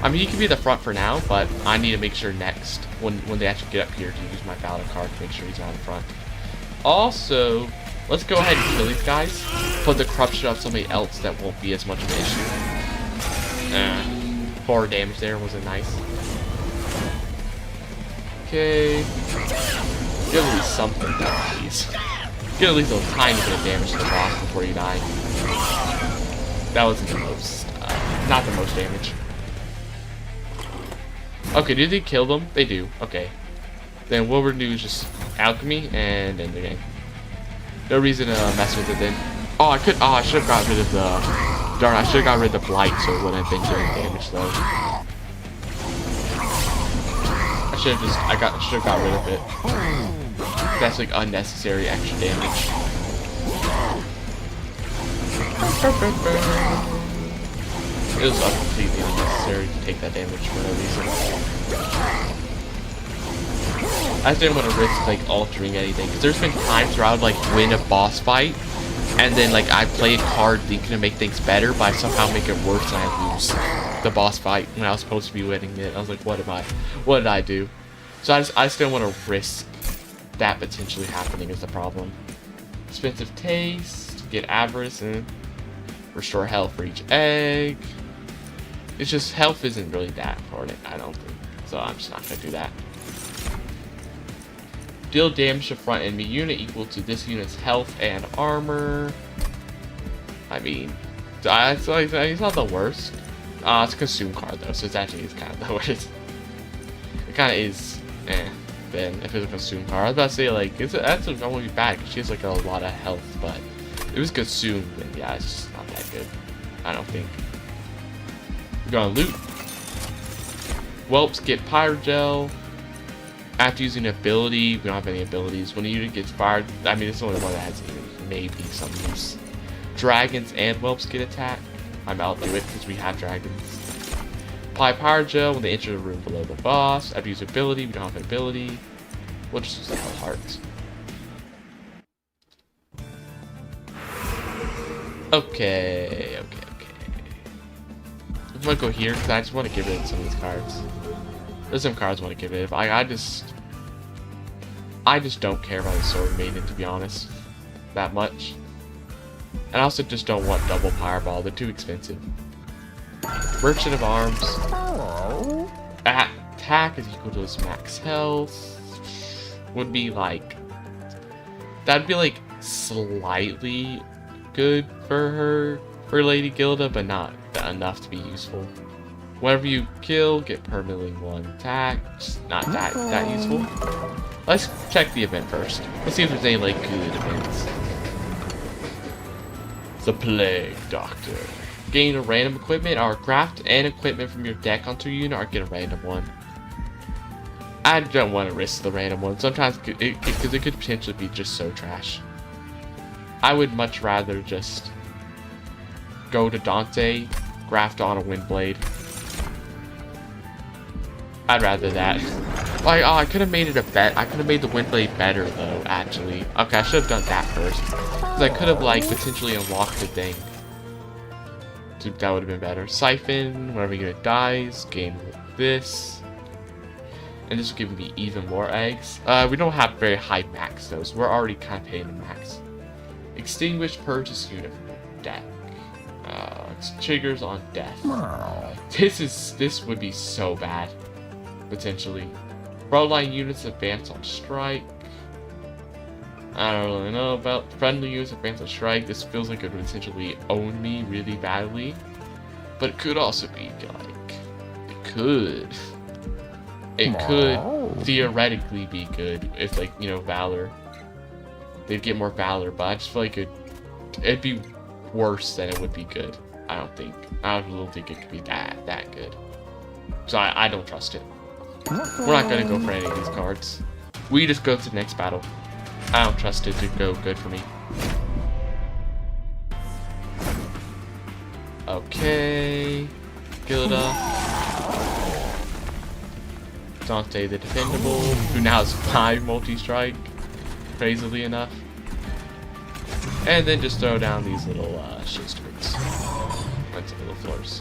I mean, he can be the front for now, but I need to make sure next, when they actually get up here, to use my Valor card to make sure he's not in front. Also, let's go ahead and kill these guys. Put the corruption on somebody else that won't be as much of an issue. 4 damage there, wasn't nice. Okay. Get at least something done, please. Get at least a tiny bit of damage to the boss before you die. That wasn't the most, not the most damage. Okay, did they kill them? They do. Okay. Then what we're gonna do is just alchemy and end the game. No reason to mess with it then. Oh, I should have got rid of the... Darn, I should have got rid of the blight so it wouldn't have been doing damage though. I should have got rid of it. That's like unnecessary extra damage. It was completely unnecessary to take that damage for no reason. I just didn't want to risk like altering anything, because there's been times where I would like win a boss fight and then like I play a card thinking to make things better, but I somehow make it worse and I lose the boss fight when I was supposed to be winning it. I was like, what did I do? So I just didn't want to risk that potentially happening is the problem. Expensive taste, get avarice, and restore health for each egg. It's just health isn't really that important, I don't think. So I'm just not gonna do that. Deal damage to front enemy unit equal to this unit's health and armor. I mean, it's not the worst. It's a consume card though, so it's actually kind of the worst. It kind of is, then if it's a consume card. I was about to say like, that's not going to be bad because she has like a lot of health, but if it was consumed, then yeah, it's just not that good. I don't think. We're gonna loot. Whelps get Pyrogel. After using an ability, we don't have any abilities. When a unit gets fired, I mean, it's the only one that has maybe some use. Dragons and whelps get attacked. I'll do it because we have dragons. Apply Pyrogel when they enter the room below the boss. After use ability, we don't have an ability. We'll just use the Hell Hearts. Okay. I'm gonna go here because I just want to get rid of some of these cards. There's some cards I want to get rid of. I just don't care about the Sword Maiden, to be honest, that much. And I also just don't want double Pyreball. They're too expensive. Merchant of Arms. Attack is equal to his max health. Would be like... That'd be like slightly good for her, for Lady Gilda, but not enough to be useful. Whenever you kill, get permanently 1 attack. Just not that useful. Let's check the event first. Let's see if there's any like good events. The Plague Doctor. Gain a random equipment or craft and equipment from your deck onto your unit or get a random one. I don't want to risk the random one. Sometimes because it could potentially be just so trash. I would much rather just go to Dante, graft on a Windblade. I'd rather that. Like, oh, I could have made it a bet. I could have made the Windblade better, though, actually. Okay, I should have done that first. Because I could have, like, potentially unlocked the thing. That would have been better. Siphon, whenever your unit dies, gain this. And this will give me even more eggs. We don't have very high max, though, so we're already kind of paying the max. Extinguish purchase unit from the deck. Triggers on death. This would be so bad. Potentially. Frontline units advance on strike. I don't really know about friendly units advance on strike. This feels like it would essentially own me really badly. But it could also be like... It could theoretically be good if, like, you know, Valor. They'd get more Valor, but I just feel like it'd be worse than it would be good. I don't think it could be that good. So I don't trust it. We're not gonna go for any of these cards. We just go to the next battle. I don't trust it to go good for me. Okay. Gilda. Dante the Dependable, who now has 5 multi-strike, crazily enough. And then just throw down these little shit streaks. Bunch of little floors.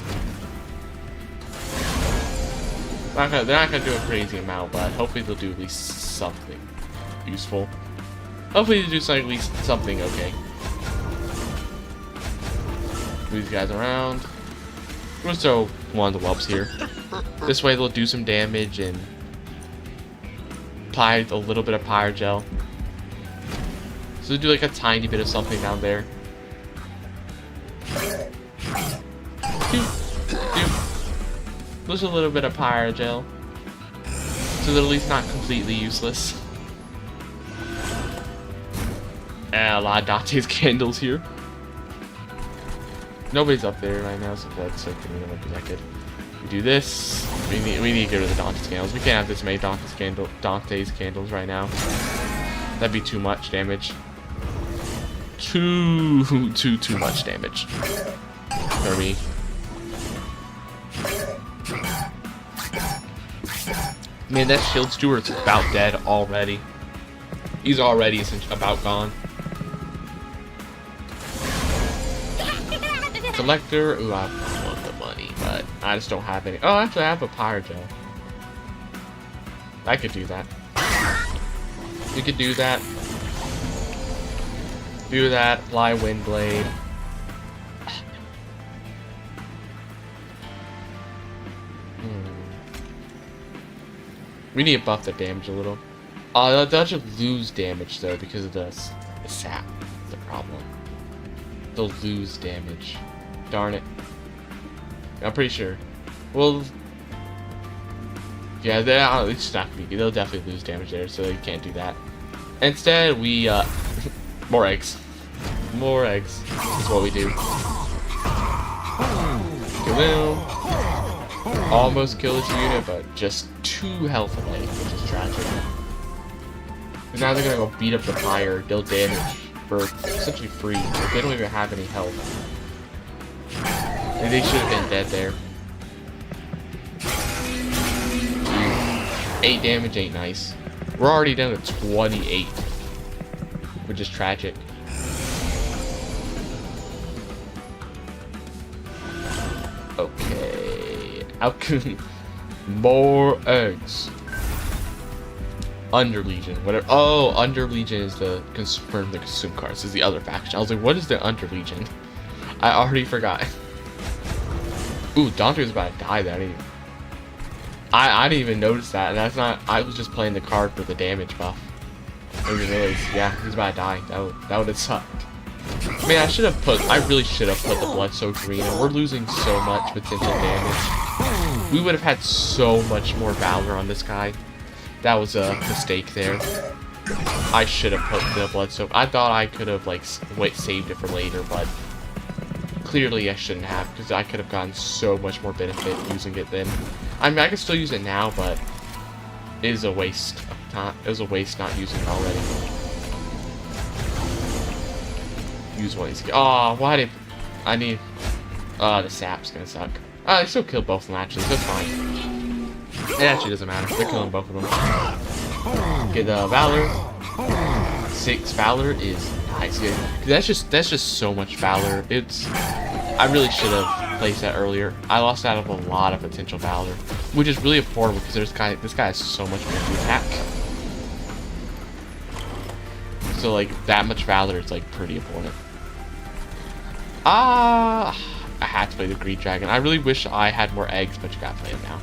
They're not gonna do a crazy amount, but hopefully they'll do at least something useful. Hopefully they'll do something, at least something okay. Move these guys around. I'm gonna throw one of the whelps here. This way they'll do some damage and apply a little bit of Pyre Gel. So do like a tiny bit of something down there. There's a little bit of Pyre Gel. So they're at least not completely useless. And a lot of Dante's candles here. Nobody's up there right now, so that's okay. We do this. We need to get rid of the Dante's candles. We can't have this many Dante's candles right now. That'd be too much damage. Too much damage for me. Man, that Shield Steward's about dead already. He's already about gone. Collector, ooh, I want the money, but I just don't have any. Oh, actually, I have a Pyre Gel. I could do that. You could do that. Do that. Apply Windblade. We need to buff the damage a little. They'll just lose damage though because of the sap. The problem. They'll lose damage. Darn it. I'm pretty sure. Well, yeah, it's not gonna be. They'll definitely lose damage there, so you can't do that. Instead, we more eggs. More eggs is what we do. Kill him. Almost kill this unit, but just 2 health away, which is tragic. And now they're gonna go beat up the Pyre, deal damage for essentially free. They don't even have any health. And they should have been dead there. 8 damage ain't nice. We're already down to 28, which is tragic. Okay. More eggs. Under Legion, whatever. Oh, Under Legion is the confirm the consume cards. This is the other faction. I was like, what is the Under Legion? I already forgot. Ooh, Dante was about to die there. I didn't even notice that. And that's not. I was just playing the card for the damage buff. I didn't realize. Yeah, he's about to die. That would have sucked. Man, I really should have put the Blood-Soaked Arena. We're losing so much potential damage. We would have had so much more Valor on this guy. That was a mistake there. I should have put the Blood-Soaked. I thought I could have like saved it for later, but clearly I shouldn't have, because I could have gotten so much more benefit using it then. I mean, I can still use it now, but it is a waste of time. It was a waste not using it already. Use one of these. Oh, why did I need? The sap's gonna suck. I still killed both of them actually, so it's fine. It actually doesn't matter. They're killing both of them. Get Valor. 6 Valor is nice. That's just so much Valor. I really should have placed that earlier. I lost out of a lot of potential Valor, which is really important because this guy has so much more to attack. So like that much Valor is like pretty important. I had to play the Greed Dragon. I really wish I had more eggs, but you gotta play him now.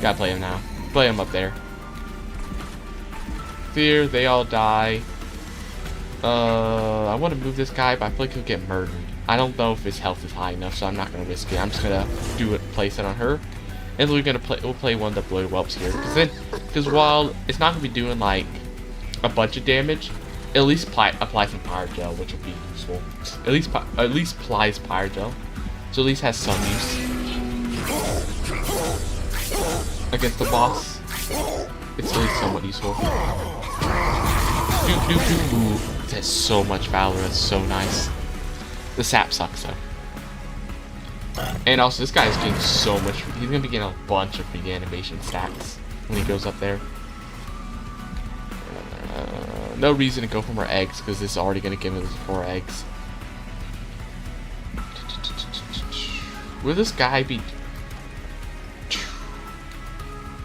Gotta play him now. Play him up there. Fear, they all die. I want to move this guy, but I feel like he'll get murdered. I don't know if his health is high enough, so I'm not gonna risk it. I'm just gonna place it on her, and we'll play one of the Blood Whelps here, because while it's not gonna be doing like a bunch of damage, at least apply some Pyre Gel, which will be useful. At least applies Pyre Gel, so at least has some use against the boss. It's at least somewhat useful. Ooh, it has so much Valor. That's so nice. The sap sucks though. And also, this guy's getting so much. He's gonna be getting a bunch of reanimation stacks when he goes up there. No reason to go for more eggs because this is already gonna give him 4 eggs. Will this guy be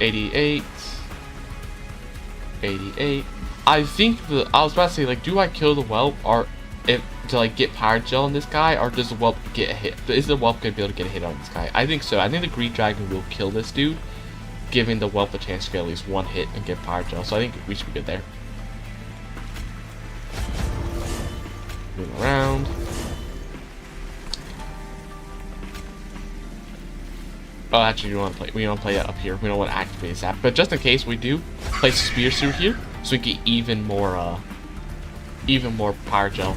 88? 88. I think I was about to say, like, do I kill the whelp or if to like get power gel on this guy, or does the whelp get a hit? Is the whelp gonna be able to get a hit on this guy? I think so. I think the green dragon will kill this dude, giving the whelp a chance to get at least 1 hit and get power gel. So I think we should be good there. Moving around. Oh, actually, we don't want to play that up here. We don't want to activate this app, but just in case we do, place spears through here so we get even more power gel.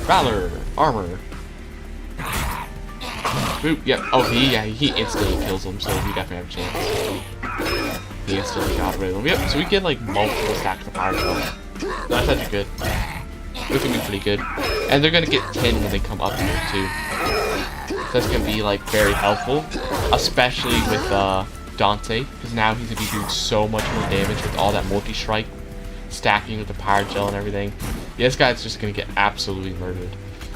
Valor armor. Boop. Yep. Oh, he instantly kills him, so we definitely have a chance. He instantly got rid of him. Yep. So we get like multiple stacks of power gel. That's actually good. This can be pretty good, and they're gonna get 10 when they come up here too. So that's gonna be like very helpful, especially with Dante, because now he's gonna be doing so much more damage with all that multi-strike, stacking with the power gel and everything. Yeah, this guy's just gonna get absolutely murdered.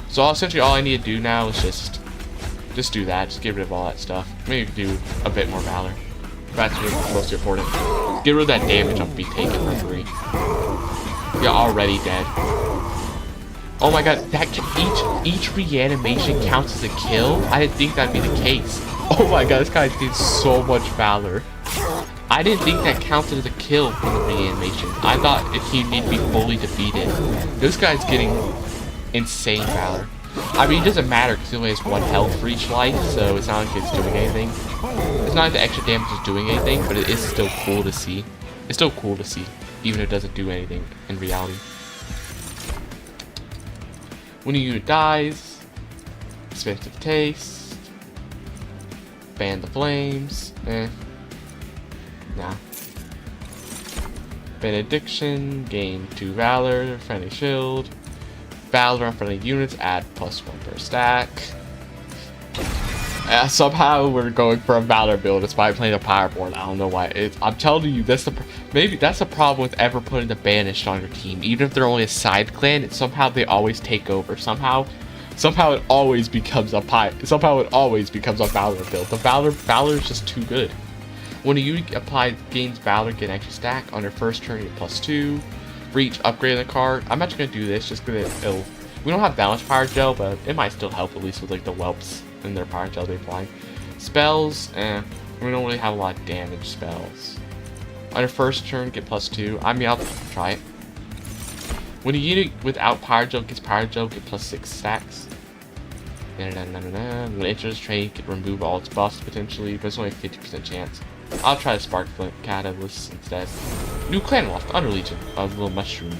So essentially, all I need to do now is just do that. Just get rid of all that stuff. Maybe do a bit more valor. That's really most important. Get rid of that damage I'm being taken for free. You're already dead. Oh my god, that each reanimation counts as a kill? I didn't think that'd be the case. Oh my god, this guy did so much valor. I didn't think that counted as a kill from the reanimation. I thought he'd need to be fully defeated. This guy's getting insane valor. I mean, it doesn't matter because he only has 1 health for each life, so it's not like it's doing anything. It's not like the extra damage is doing anything, but it is still cool to see. It's still cool to see, even if it doesn't do anything in reality. When a unit dies, expensive taste, ban the flames, nah. Benediction, gain 2 valor, friendly shield, valor on friendly units, add +1 per stack. Somehow we're going for a valor build despite playing a Pyreborn. I don't know why. I'm telling you, maybe that's the problem with ever putting the banished on your team. Even if they're only a side clan, somehow they always take over. Somehow it always becomes a valor build. The valor is just too good. When a unit gains valor, get an extra stack on your first turn. Get +2 for each upgrade in the card. I'm actually gonna do this just because we don't have balanced power gel, but it might still help at least with like the whelps and their power gel they apply. Spells, we don't really have a lot of damage spells. On your first turn, get +2. I mean, I'll try it. When a unit without power gel gets power gel, get +6 stacks. When it enters trade, can remove all its buffs potentially, but it's only a 50% chance. I'll try the Spark Flint Catalyst instead. New clan loft, Under Legion, a little mushroom.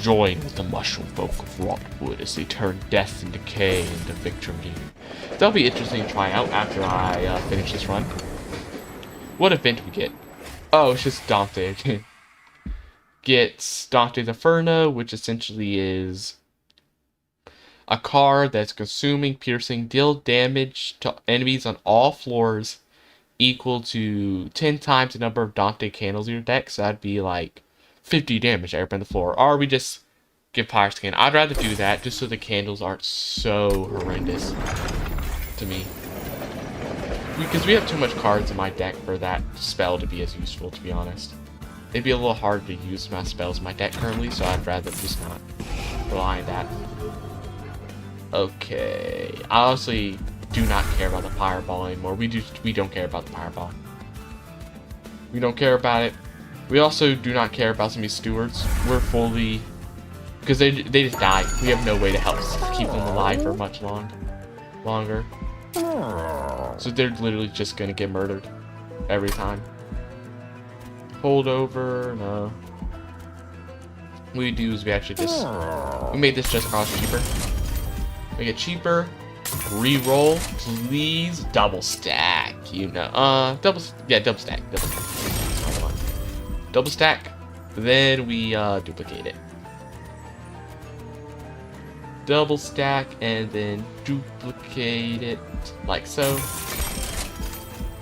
Join with the mushroom folk of Rotwood as they turn death and decay into victory. That'll be interesting to try out after I finish this run. What event we get? Oh, it's just Dante again. Gets Dante's Inferno, which essentially is a card that's consuming, piercing, deal damage to enemies on all floors equal to 10 times the number of Dante candles in your deck. So that'd be like 50 damage every on the floor. Or we just give Pyre Scan. I'd rather do that just so the candles aren't so horrendous to me. Because we have too much cards in my deck for that spell to be as useful, to be honest. It'd be a little hard to use my spells in my deck currently, so I'd rather just not rely on that. Okay. I honestly do not care about the Pyreball anymore. We don't care about the Pyreball. We don't care about it. We also do not care about some of these stewards. We're fully... Because they just die. We have no way to help keep them alive for much longer. So they're literally just going to get murdered every time. Holdover, no. What we do is we actually just... We made this just cost cheaper. Make it cheaper. Reroll, please. Double stack, you know. Double stack. Double stack. Then we duplicate it. double stack and then duplicate it like so.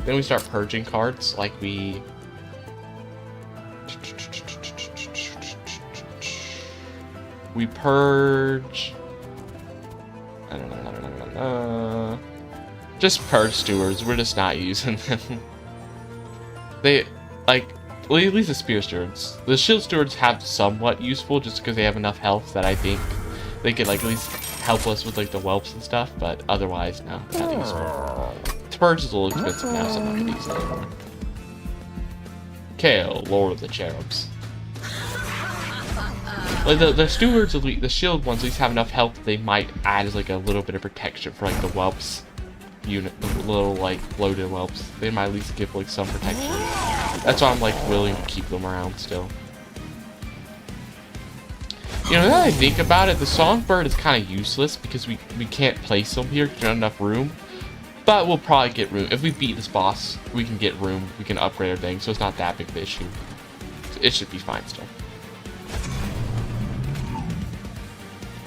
Then we start purging cards like we purge. Just purge stewards. We're just not using them. They like, well, at least the spear stewards. The shield stewards have somewhat useful just because they have enough health that I think they could like at least help us with like the whelps and stuff. But otherwise, no, not useful. The purge is a little expensive now, so I'm not gonna use it anymore. Kale, Lord of the Cherubs. Like the stewards, the shield ones, at least have enough health that they might add as like a little bit of protection for like the whelps unit, the little like loaded whelps. They might at least give like some protection. That's why I'm like willing to keep them around still. You know, now that I think about it, the songbird is kind of useless because we can't place them here because there's not enough room. But we'll probably get room. If we beat this boss, we can get room. We can upgrade our thing, so it's not that big of an issue. So it should be fine still.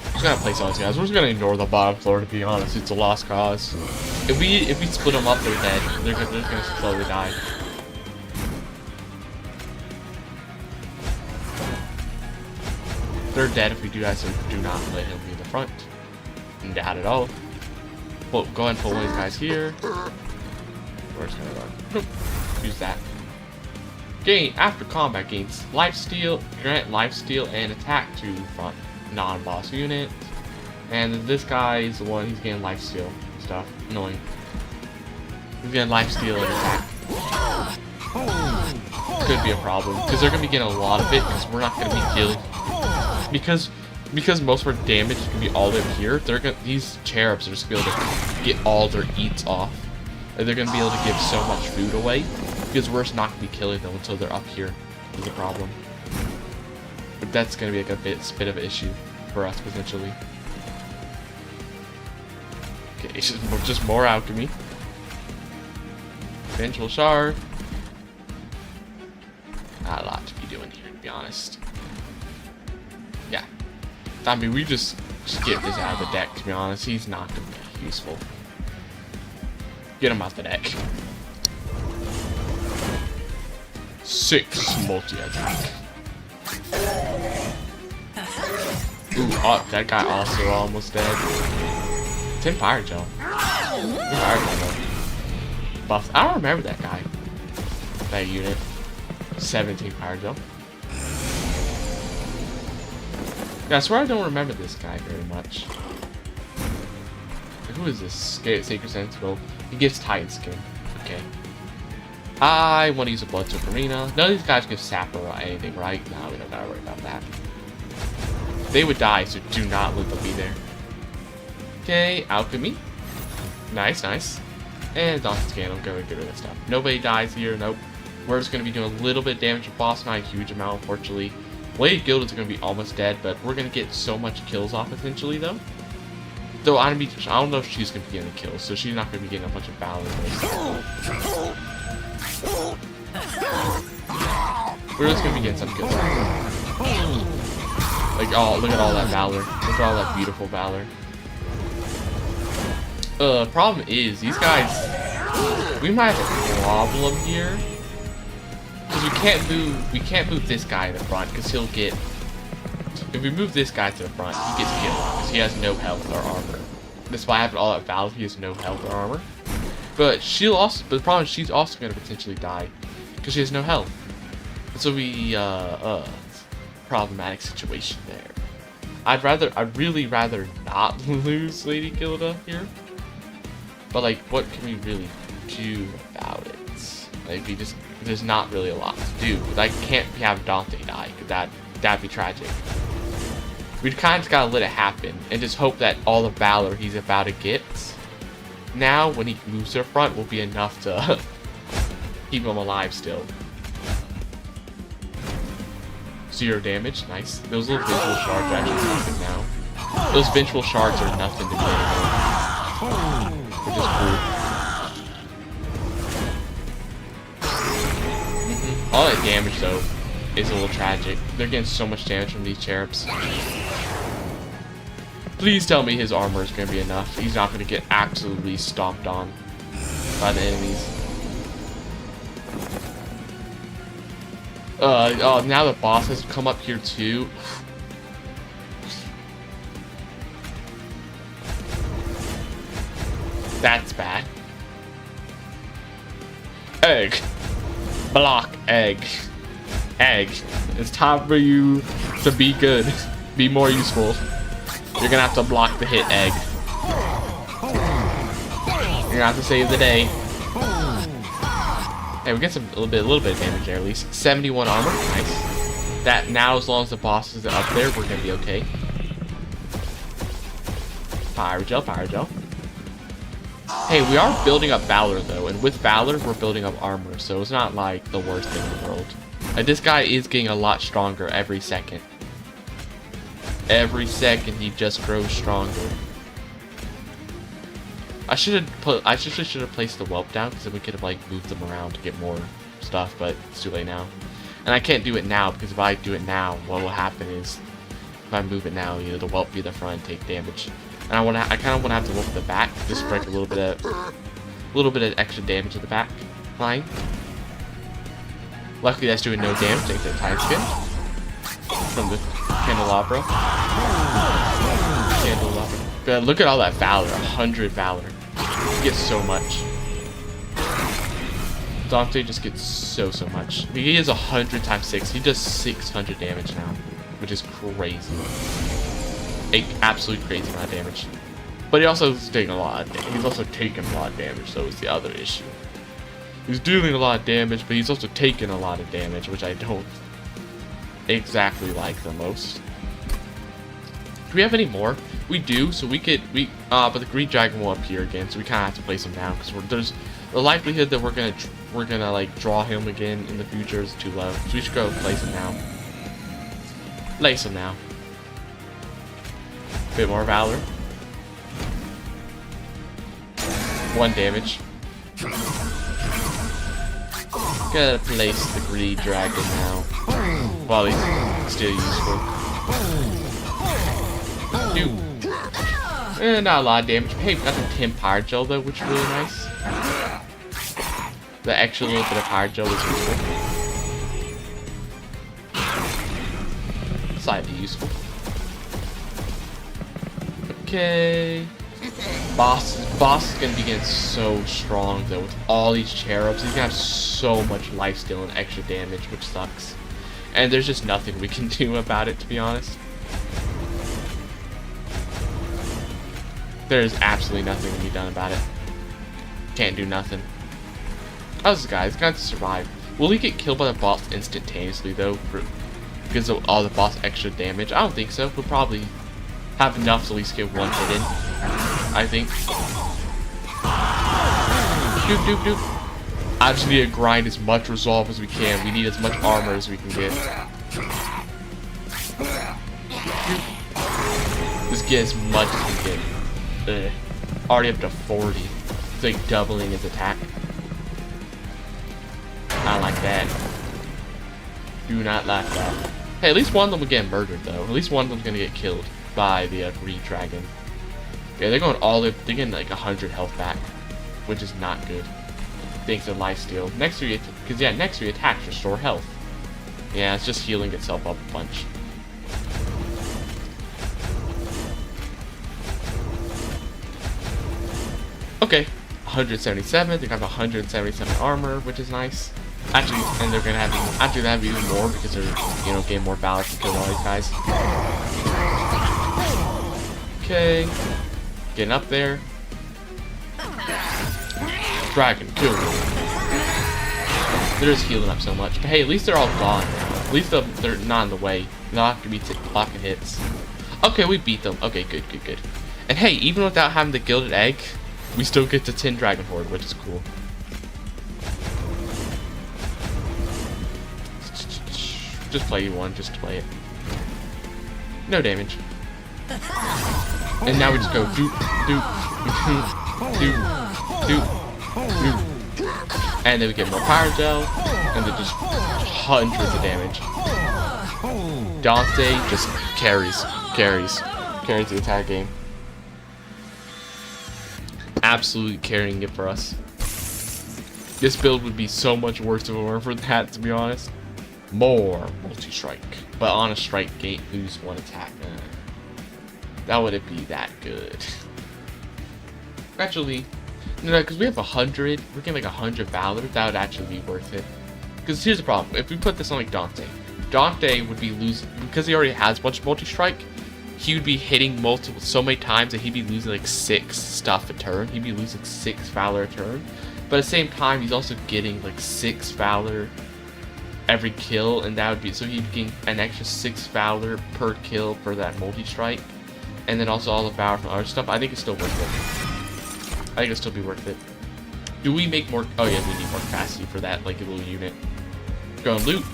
I'm just gonna place all these guys. We're just gonna ignore the bottom floor, to be honest. It's a lost cause. If we split them up, they're dead. They're just gonna slowly die. They're dead if we do that, so do not let him be in the front. Not at all. Well, go ahead and pull one of these guys here. Where's gonna go? Use that. Gain after combat gains lifesteal, grant lifesteal and attack to front non-boss unit. And this guy is the one, he's getting lifesteal stuff. Annoying. He's getting lifesteal and attack. Could be a problem because they're gonna be getting a lot of it because we're not gonna be killing. Because most of our damage is gonna be all the way up here. These cherubs are just gonna be able to get all their eats off. And they're gonna be able to give so much food away because we're just not gonna be killing them until they're up here. Is a problem. But that's gonna be like a bit of an issue for us potentially. Okay, it's just more alchemy. Vengeful shard. Not a lot to be doing here, to be honest. Yeah. I mean, we just get this out of the deck, to be honest. He's not going to be useful. Get him out the deck. 6 multi-attack. Ooh, oh, that guy also almost dead. 10 fire gel. Buffs. I don't remember that guy. That unit. 17 fire gel. Yeah, I swear I don't remember this guy very much. Who is this? Sacred Sentinel. He gives Titan skin. Okay. I want to use a Blood Soak Arena. None of these guys give Sapper or anything, right? No, we don't gotta worry about that. They would die, so do not let them be there. Okay, Alchemy. Nice, nice. And Daunting Scandal, go and get rid of that stuff. Nobody dies here, nope. We're just going to be doing a little bit of damage to boss, not a huge amount, unfortunately. Lady Gilda's going to be almost dead, but we're going to get so much kills off, essentially, though. Though, I don't know if she's going to be getting the kills, so she's not going to be getting a bunch of Valor. We're just going to be getting some kills. Like, oh, look at all that Valor. Look at all that beautiful Valor. Problem is, these guys, we might have a problem here. Because we can't move this guy to the front, because he'll get, if we move this guy to the front, he gets killed, because he has no health or armor. Despite having all that Valor, he has no health or armor. But the problem is she's also going to potentially die, because she has no health. And so problematic situation there. I'd really rather not lose Lady Gilda here. But like, what can we really do about it? Like, there's not really a lot to do. Like, can't have Dante die, because that'd be tragic. We'd kind of just gotta let it happen, and just hope that all the Valor he's about to get, now, when he moves to the front, will be enough to keep him alive still. 0 damage, nice. Those little vengeful shards are actually nothing now. Those vengeful shards are nothing to me anymore. Which is cool. All that damage, though, is a little tragic. They're getting so much damage from these cherubs. Please tell me his armor is going to be enough. He's not going to get absolutely stomped on by the enemies. Oh, now the boss has come up here too. That's bad. Egg. Block egg. Egg. It's time for you to be good. Be more useful. You're gonna have to block the hit, egg. You're gonna have to save the day. Hey, we get a little bit of damage there at least. 71 armor, nice. That now, as long as the boss is up there, we're gonna be okay. Pyrogel. Hey, we are building up Valor though, and with Valor, we're building up armor, so it's not like the worst thing in the world. This guy is getting a lot stronger every second. Every second he just grows stronger. I should have placed the whelp down because then we could have like moved them around to get more stuff, but it's too late now. And I can't do it now because if I do it now, what will happen is if I move it now, you know, the whelp be the front and take damage. And I kind of want to have the whelp at the back, just break a little bit of extra damage at the back line. Luckily, that's doing no damage thanks to the time skin from the candelabra. God, look at all that Valor, 100 Valor. He gets so much. Dante just gets so much. He is 100 times 6. He does 600 damage now, which is crazy. Absolutely crazy amount of damage. But he also is taking a lot. He's also taking a lot of damage, so it's the other issue. He's dealing a lot of damage, but he's also taking a lot of damage, which I don't exactly like the most. Do we have any more? We do, so but the green dragon will appear again, so we kind of have to place him down because there's the likelihood that we're gonna like draw him again in the future is too low. So we should go place him now. Place him now. Bit more Valor. 1 damage. Gotta place the green dragon now while he's still useful. Dude. Not a lot of damage. Hey, we got the 10 Pyrogel though, which is really nice. The extra little bit of Pyrogel is useful. Slightly useful. Okay. Boss is gonna be getting so strong though with all these cherubs. He's gonna have so much lifesteal and extra damage, which sucks. And there's just nothing we can do about it, to be honest. There's absolutely nothing to be done about it. Can't do nothing. How's this guy? He's going to survive. Will he get killed by the boss instantaneously though? Because of all the boss extra damage? I don't think so. We'll probably have enough to at least get 1 hit in. I think. Doop. I just need to grind as much resolve as we can. We need as much armor as we can get. Just get as much as we can. Already up to 40. It's like doubling his attack. I like that. Do not like that. Hey, at least one of them will get murdered though. At least one of them's gonna get killed by the green dragon. Yeah, they're going all the way. They're getting like 100 health back, which is not good. Thanks to lifesteal. Next 3, because yeah, next 3 attacks restore health. Yeah, it's just healing itself up a bunch. Okay, 177. They got 177 armor, which is nice. Actually, and they're gonna have even more because they're getting more Valor to kill all these guys. Okay, getting up there. Dragon, kill them. They're just healing up so much. But hey, at least they're all gone now. At least they're not in the way. They're not gonna be blocking hits. Okay, we beat them. Okay, good. And hey, even without having the gilded egg, we still get to 10 Dragon Horde, which is cool. Just play one, just play it. No damage. And now we just go doop. And then we get more Pyrogel, and then just hundreds of damage. Dante just carries. carries the entire game. Absolutely carrying it for us. This build would be so much worse if it weren't for that, to be honest. More multi-strike. But on a strike gate, lose one attack. That wouldn't be that good. Actually, no, because we have 100. We're getting like 100 Valor. That would actually be worth it. Because here's the problem. If we put this on like Dante, Dante would be losing, because he already has a bunch of multi-strike, he would be hitting multiple so many times that he'd be losing like 6 stuff a turn. He'd be losing 6 Valor a turn. But at the same time, he's also getting like 6 Valor every kill, and that would be, so he'd gain an extra 6 Valor per kill for that multi-strike. And then also all the Valor from other stuff. I think it's still worth it. I think it'll still be worth it. Do we make more? Oh yeah, we need more capacity for that, like a little unit. Go and loot.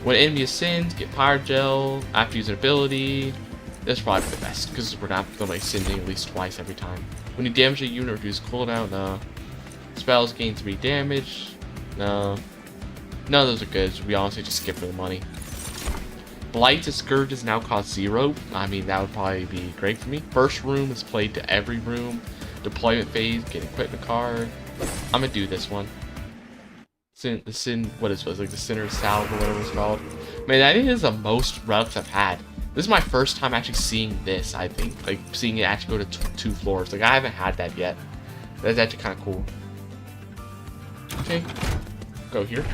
When enemy ascends, get Pyre Gel after using ability. That's probably the best, because we're not like ascending at least twice every time. When you damage a unit, reduce cooldown. No. Spells gain 3 damage. No. None of those are good. So we honestly just skip for the money. Blight to Scourges now cost 0. I mean, that would probably be great for me. First room is played to every room. Deployment phase, get equipment card. I'm gonna do this one. What is it? Like the Sinner's Salve or whatever it's called. Man, I think this is the most relics I've had. This is my first time actually seeing this, I think. Like, seeing it actually go to 2 floors. Like, I haven't had that yet. That's actually kind of cool. Okay. Go here.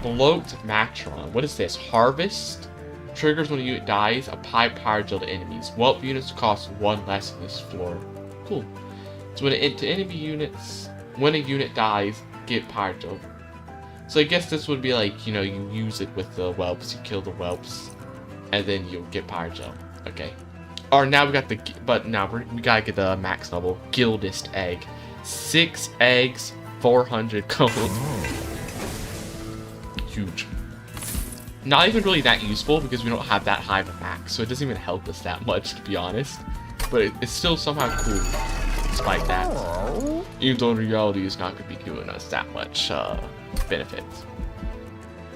Bloat Matron. What is this? Harvest. Triggers when a unit dies. Apply Pyre Gel to enemies. Whelp units cost 1 less on this floor. Cool. So when to enemy units, when a unit dies, get Pyre Gel. So I guess this would be like, you know, you use it with the whelps, you kill the whelps, and then you'll get Pyre Gel. Okay. Or now we got the, but now we gotta get the max level Guildist Egg. 6 eggs, 400 gold. Huge. Not even really that useful because we don't have that high of a max, so it doesn't even help us that much, to be honest. But it's still somehow cool, despite that. Even though in reality it's not going to be doing us that much benefits.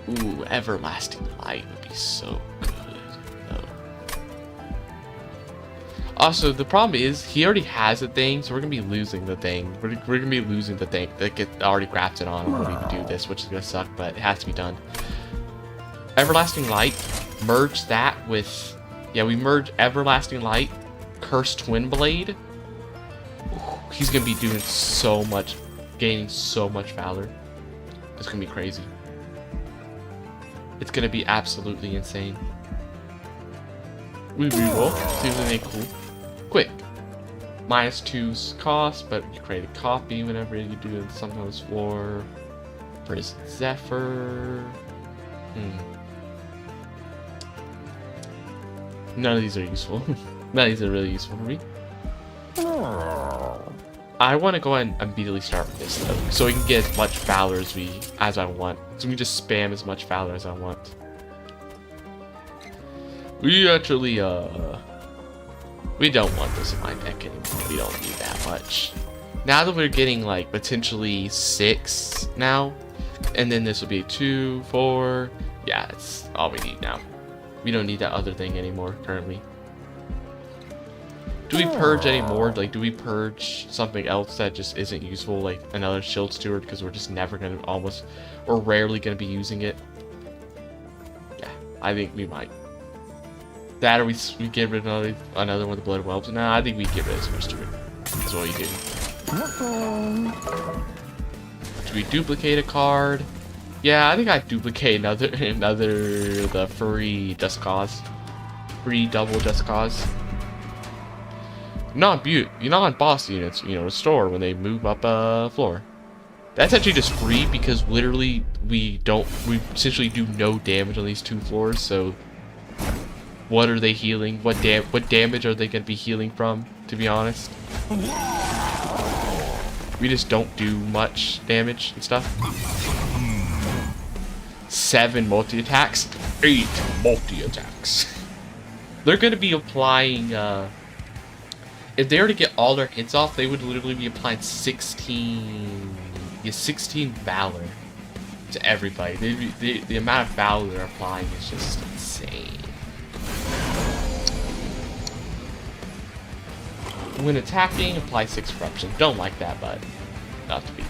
Ooh, Everlasting Light would be so good, though. Also, the problem is, he already has a thing, so we're going to be losing the thing. We're going to be losing the thing that get already grafted on when we do this, which is going to suck, but it has to be done. Everlasting Light, merge that with, yeah, we merge Everlasting Light, Cursed Twin Blade. Ooh, he's gonna be doing so much, gaining so much Valor. It's gonna be crazy. It's gonna be absolutely insane. We reroll, see if anything cool. Quick. -2's cost, but you create a copy whenever you do something on this floor. Prison Zephyr. None of these are useful. None of these are really useful for me. I want to go ahead and immediately start with this though, so we can get as much Valor as I want. So we can just spam as much Valor as I want. We actually we don't want this in my deck anymore. We don't need that much. Now that we're getting like potentially 6 now, and then this will be 2, 4. Yeah, that's all we need now. We don't need that other thing anymore currently. Do we purge any more? Like, do we purge something else that just isn't useful, like another Shield Steward, because we're just never gonna or rarely gonna be using it? Yeah, I think we might. That, or we get rid of another one of the Blood Whelps. No, I think we get rid of Shield Steward. That's what you do. Do we duplicate a card? Yeah, I think I duplicate another the free Just Cause. Free double Just Cause. Non-boss units, you know, restore when they move up a floor. That's actually just free because literally we essentially do no damage on these 2 floors, so what are they healing? What damage are they gonna be healing from, to be honest? We just don't do much damage and stuff. 7 multi-attacks, 8 multi-attacks. They're gonna be applying, if they were to get all their hits off, they would literally be applying 16 Valor to everybody. The amount of Valor they're applying is just insane. When attacking, apply 6 corruption. Don't like that, but not to be.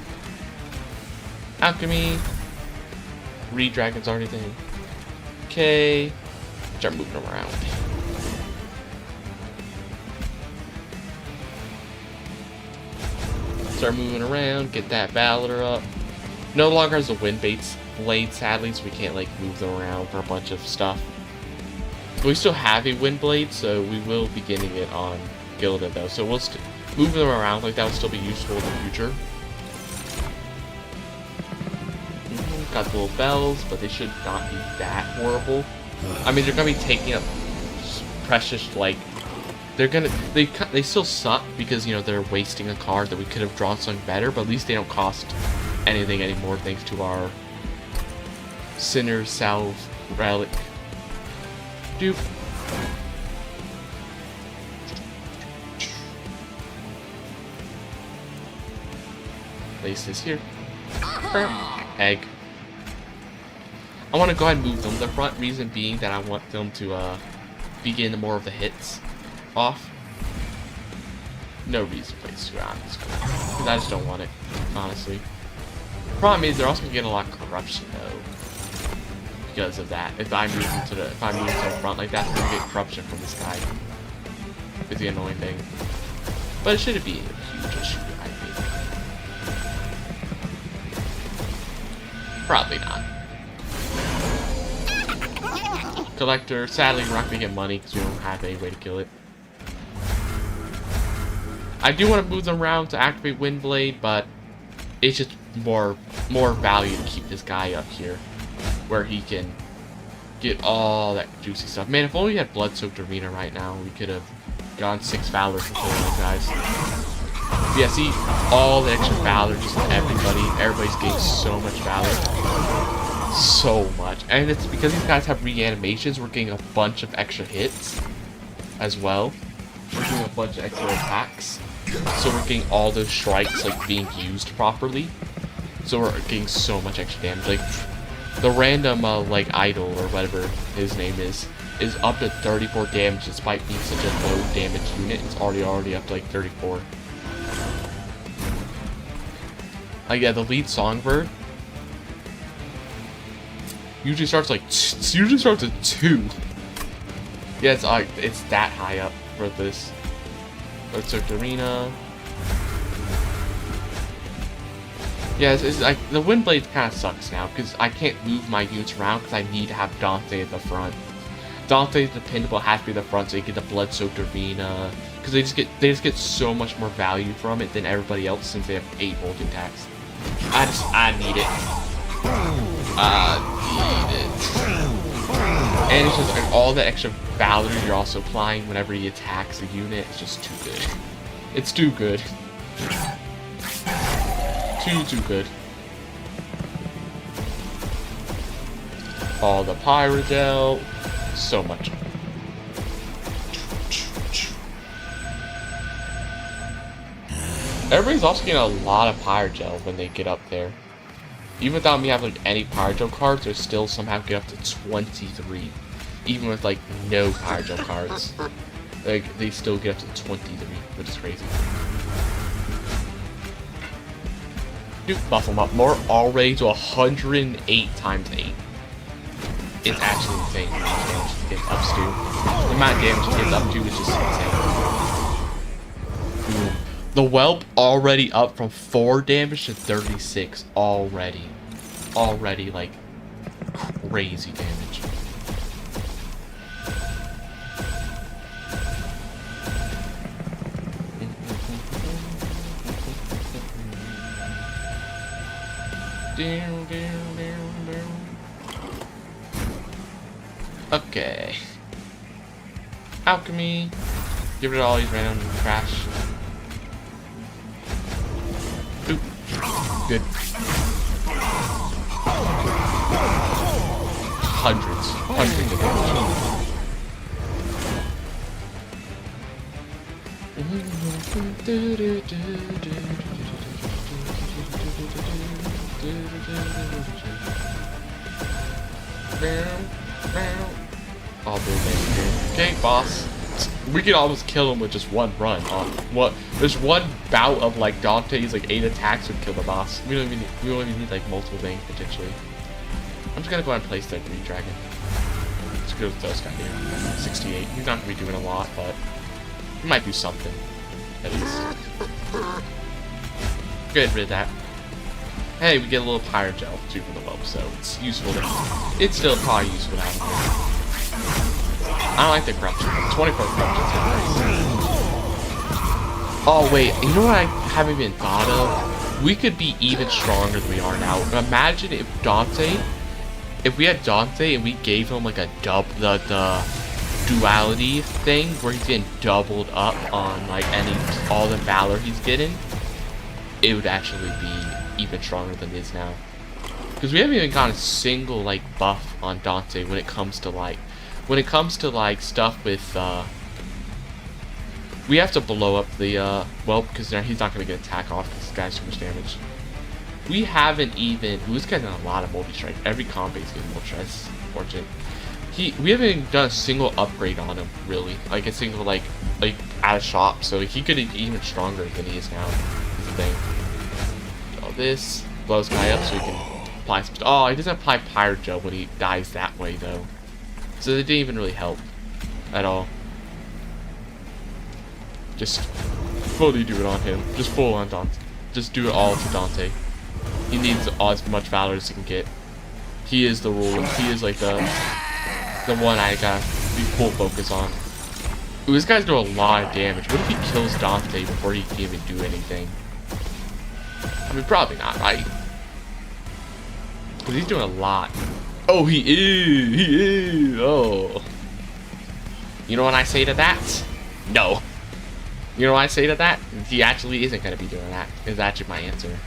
Alchemy. Re-dragons already thing. Okay. Start moving them around. Start moving around, get that Valor up. No longer has a wind blade, sadly, so we can't like move them around for a bunch of stuff. But we still have a wind blade, so we will be getting it on Gilded though. So we'll moving them around like that will still be useful in the future. Got the little bells, but they should not be that horrible. I mean, they're gonna be taking up precious like. They still suck because, you know, they're wasting a card that we could have drawn something better, but at least they don't cost anything anymore thanks to our Sinner's Salve relic. Dupe. Place this here. Egg. I want to go ahead and move them. The front reason being that I want them to be getting more of the hits off. No reason to place 2 on this card. Because I just don't want it, honestly. Problem is they're also gonna get a lot of corruption though. Because of that. If I move them to the front like that, they're gonna get corruption from this guy. It's the annoying thing. But it shouldn't be a huge issue, I think. Probably not. Collector, sadly we're not gonna get money because we don't have any way to kill it. I do want to move them around to activate Windblade, but it's just more value to keep this guy up here, where he can get all that juicy stuff. Man, if only we had Blood-Soaked Arena right now, we could have gone 6 Valor for killing those guys. But yeah, see, all the extra Valor just on everybody. Everybody's getting so much Valor. So much. And it's because these guys have reanimations, we're getting a bunch of extra hits as well. We're doing a bunch of extra attacks. So we're getting all those strikes like being used properly. So we're getting so much extra damage. Like the random like idol or whatever his name is up to 34 damage despite being such a low damage unit. It's already up to like 34. Yeah, the lead songbird usually starts like at 2. Yeah, it's that high up for this. Blood-Soaked Arena. Yeah, it's like the Windblade kind of sucks now because I can't move my units around because I need to have Dante at the front. Dante's dependable has to be at the front so you get the Blood-Soaked Arena because they just get so much more value from it than everybody else since they have 8 volt attacks. I need it. I need it. And it's just like all the extra Valor you're also applying whenever he attacks the unit. It's just too good. It's too good. Too good. All the Pyrogel. So much. Everybody's also getting a lot of Pyrogel when they get up there. Even without me having like any Pyrogel cards, they still somehow get up to 23. Even with like no Pyrogel cards. Like they still get up to 23, which is crazy. Dude, buff them up more already to 108 times 8. It's actually insane how much damage it gets up to. The amount of damage it gets up to is just insane. Ooh. The Whelp already up from 4 damage to 36 already. Already, like, crazy damage. Okay. Alchemy. Give it all these random trash. Oop. Good. Hundreds of damage. All the damage. Okay, boss. We can almost kill him with just one run. What? There's one bout of like Dante's like 8 attacks would kill the boss. We don't even need like multiple things potentially. I'm just gonna go ahead and place the green dragon. Let's go with those guys here. 68. He's not gonna be doing a lot, but he might do something. At least. Get rid of that. Hey, we get a little pyre gel too from the whelp, so it's useful. It's still probably useful to have here. I don't like the corruption. 24 corruption is nice. Oh wait, you know what I haven't even thought of? We could be even stronger than we are now. Imagine if we had Dante and we gave him like a the duality thing where he's getting doubled up on like all the valor he's getting. It would actually be even stronger than it is now. Because we haven't even gotten a single like buff on Dante when it comes to like stuff with we have to blow up the because he's not gonna get attack off because this guy's too much damage. We haven't even this guy's done a lot of multi-strike. Every combo is getting multi-strike. It's unfortunate. We haven't even done a single upgrade on him, really. Like a single like out of shop, so he could be even stronger than he is now. Is the thing. All this blows guy up so he can apply some. Oh, he doesn't apply Pyre Gel when he dies that way though. So it didn't even really help at all. Just fully do it on him. Just full on Dante. Just do it all to Dante. He needs as much valor as he can get. He is the rule. He is like the one I gotta be full focus on. Ooh, this guy's doing a lot of damage. What if he kills Dante before he can even do anything? I mean, probably not, right? Because he's doing a lot. Oh, he is. He is. Oh. You know what I say to that? No. You know what I say to that? He actually isn't going to be doing that. Is actually my answer.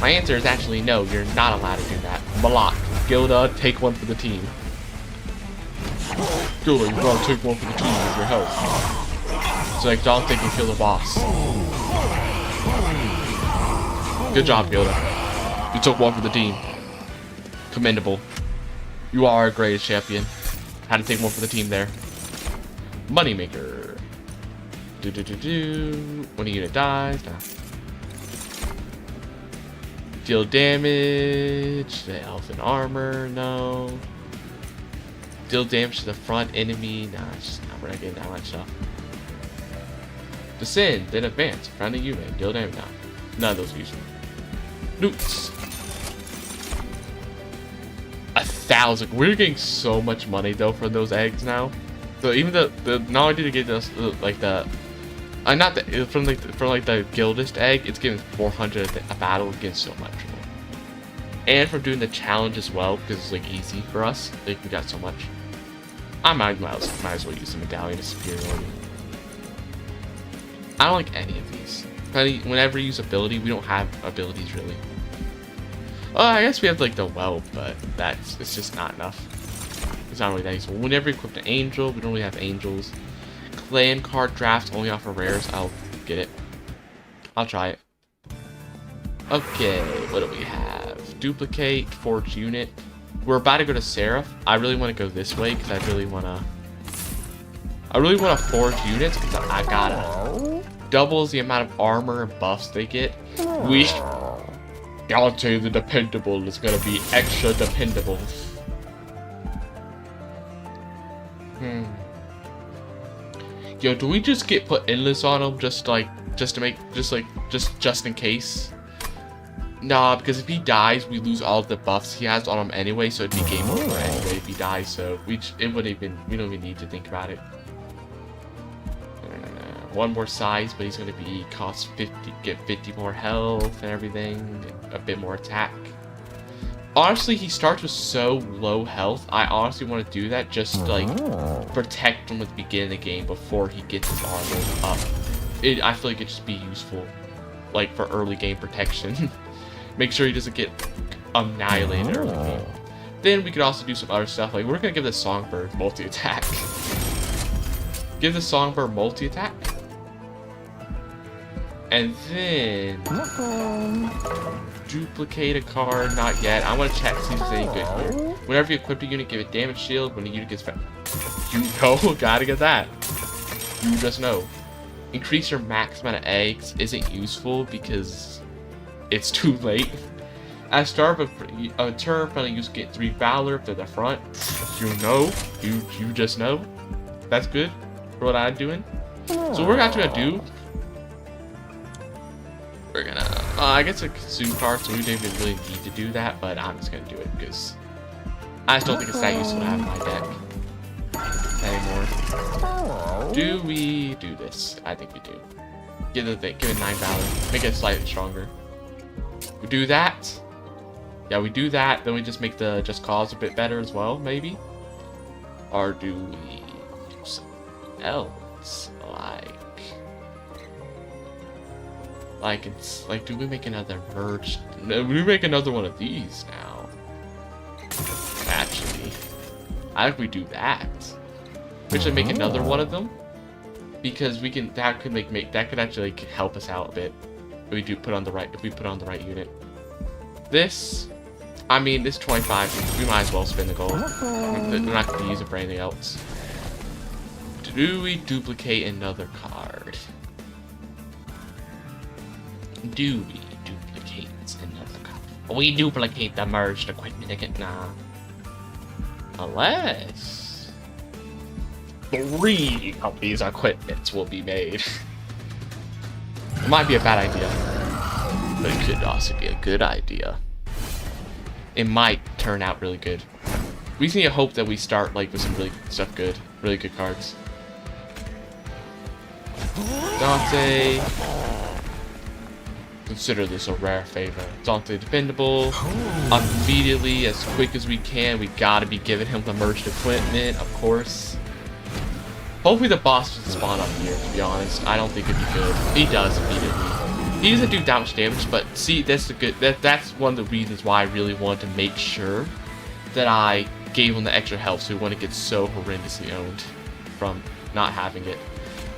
My answer is actually no. You're not allowed to do that. Block. Gilda, take one for the team. Gilda, you gotta take one for the team with your health. So like Dante can kill the boss. Good job, Gilda. You took one for the team. Commendable. You are our greatest champion. Had to take one for the team there. Moneymaker. When a unit dies. Nah. Deal damage. The health and armor. No. Deal damage to the front enemy. Nah, it's just not. We're not getting that much stuff. Descend, then advance. Found a unit. Deal damage. Nah. None of those are useful. Newts. 1,000. We're getting so much money though for those eggs now. So even the not only did it get us like the not the from the guildest egg, it's giving 400 a battle. It's getting so much more. And from doing the challenge as well because it's like easy for us. Like we got so much. I might as well use the medallion of superiority. I don't like any of these. Whenever you use ability, we don't have abilities really. Oh, I guess we have like the whelp, but it's just not enough. It's not really that useful. Whenever you equip an angel, we don't really have angels. Clan card drafts only offer rares. I'll get it. I'll try it. Okay, what do we have? Duplicate, forge unit. We're about to go to Seraph. I really want to go this way because I really want to forge units because I gotta doubles the amount of armor and buffs they get. Dante the Dependable is gonna be extra dependable. Yo, do we just put endless on him just in case? Nah, because if he dies, we lose all of the buffs he has on him anyway, so it'd be game over anyway if he dies. So we don't even need to think about it. One more size, but he's gonna cost 50, get 50 more health and everything, a bit more attack. Honestly, he starts with so low health. I honestly want to do that just to, like protect him at the beginning of the game before he gets his armor up. I feel like it'd just be useful, like for early game protection. Make sure he doesn't get annihilated early game. Then we could also do some other stuff. Like we're gonna give the Songbird multi-attack. Give the Songbird multi-attack. And then duplicate a card. Not yet. I want to check see if there's any good here. Whenever you equip a unit, give it damage shield. When a unit gets You know, gotta get that. You just know. Increase your max amount of eggs isn't useful because it's too late. At the start of a turn, friendly use get 3 Valor to the front. You know, you just know. That's good for what I'm doing. So what we're actually gonna do, we're gonna, I guess a consume card, so we didn't even really need to do that, but I'm just gonna do it because I just don't think it's that useful to have in my deck anymore. Do we do this? I think we do. Give it 9 Valor, make it slightly stronger. We do that. Yeah, we do that. Then we just make the Just Cause a bit better as well, maybe. Or do we do something else? Like, do we make another merge? No, we make another one of these now. Actually, I think we do that. We should make another one of them because we can. That could that could actually like, help us out a bit. If we do put on the right. If we put on the right unit. This, I mean, this 25. We might as well spend the gold. We're not going to use it for anything else. Do we duplicate another card? Do we duplicate another card? We duplicate the merged equipment again. Nah. Unless 3 of these equipments will be made. It might be a bad idea, but it could also be a good idea. It might turn out really good. We just need to hope that we start like with some really good cards. Dante. Consider this a rare favor. Dante dependable. Immediately, as quick as we can, we gotta be giving him the merged equipment, of course. Hopefully the boss doesn't spawn up here, to be honest. I don't think it'd be good. He does immediately. He doesn't do that much damage, but see, that's that's one of the reasons why I really wanted to make sure that I gave him the extra health so he wouldn't get so horrendously owned from not having it.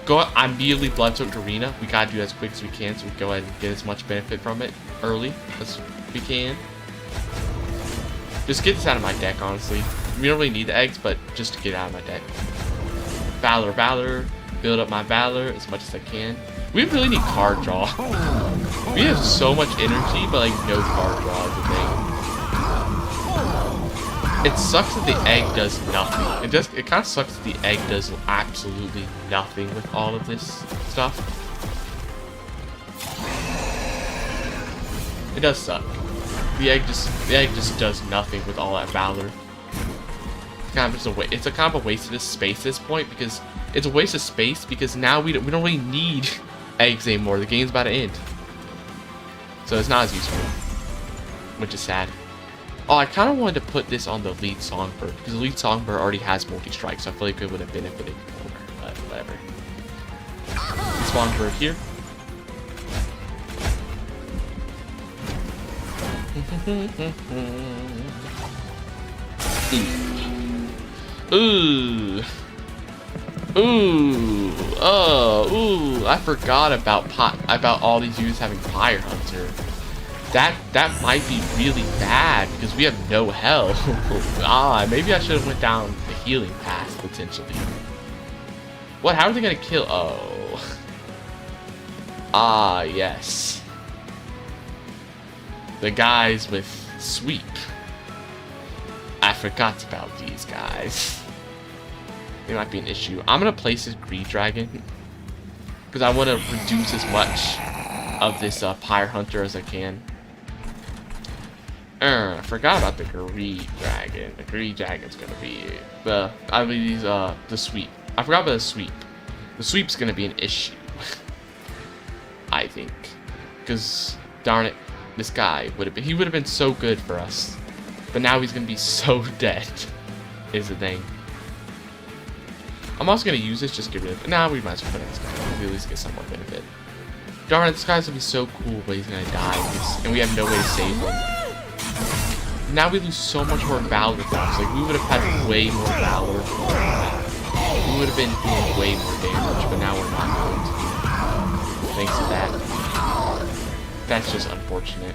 Go immediately Bloodsoaked Arena. We gotta do it as quick as we can so we go ahead and get as much benefit from it early as we can. Just get this out of my deck, honestly. We don't really need the eggs, but just to get it out of my deck. Valor. Build up my Valor as much as I can. We really need card draw. We have so much energy, but like no card draw is the thing. It sucks that the egg does nothing. It kind of sucks that the egg does absolutely nothing with all of this stuff. It does suck. The egg just does nothing with all that Valor. It's a kind of a waste of space at this point because it's a waste of space because now we don't really need eggs anymore. The game's about to end, so it's not as useful, which is sad. Oh, I kind of wanted to put this on the lead songbird because the lead songbird already has multi-strike, so I feel like it would have benefited more, but whatever. Songbird here. Ooh. I forgot about all these units having Fire Hunter. That might be really bad because we have no health. Maybe I should have went down the healing path potentially. What? How are they gonna kill? Oh. Yes. The guys with sweep. I forgot about these guys. They might be an issue. I'm gonna place this Greed Dragon because I want to reduce as much of this Pyre Hunter as I can. I forgot about the Greed Dragon. The Greed Dragon's gonna be the sweep. I forgot about the sweep. The sweep's gonna be an issue. I think, because darn it, this guy would have been so good for us, but now he's gonna be so dead. Is the thing. I'm also gonna use this just to get rid of it. Nah, we might as well put in this guy. We at least get some more benefit. Darn it, this guy's gonna be so cool, but he's gonna die, and we have no way to save him. Now we lose so much more Valor things. Like, we would have had way more Valor. We would have been doing way more damage, but now we're not going to. Thanks to that. That's just unfortunate.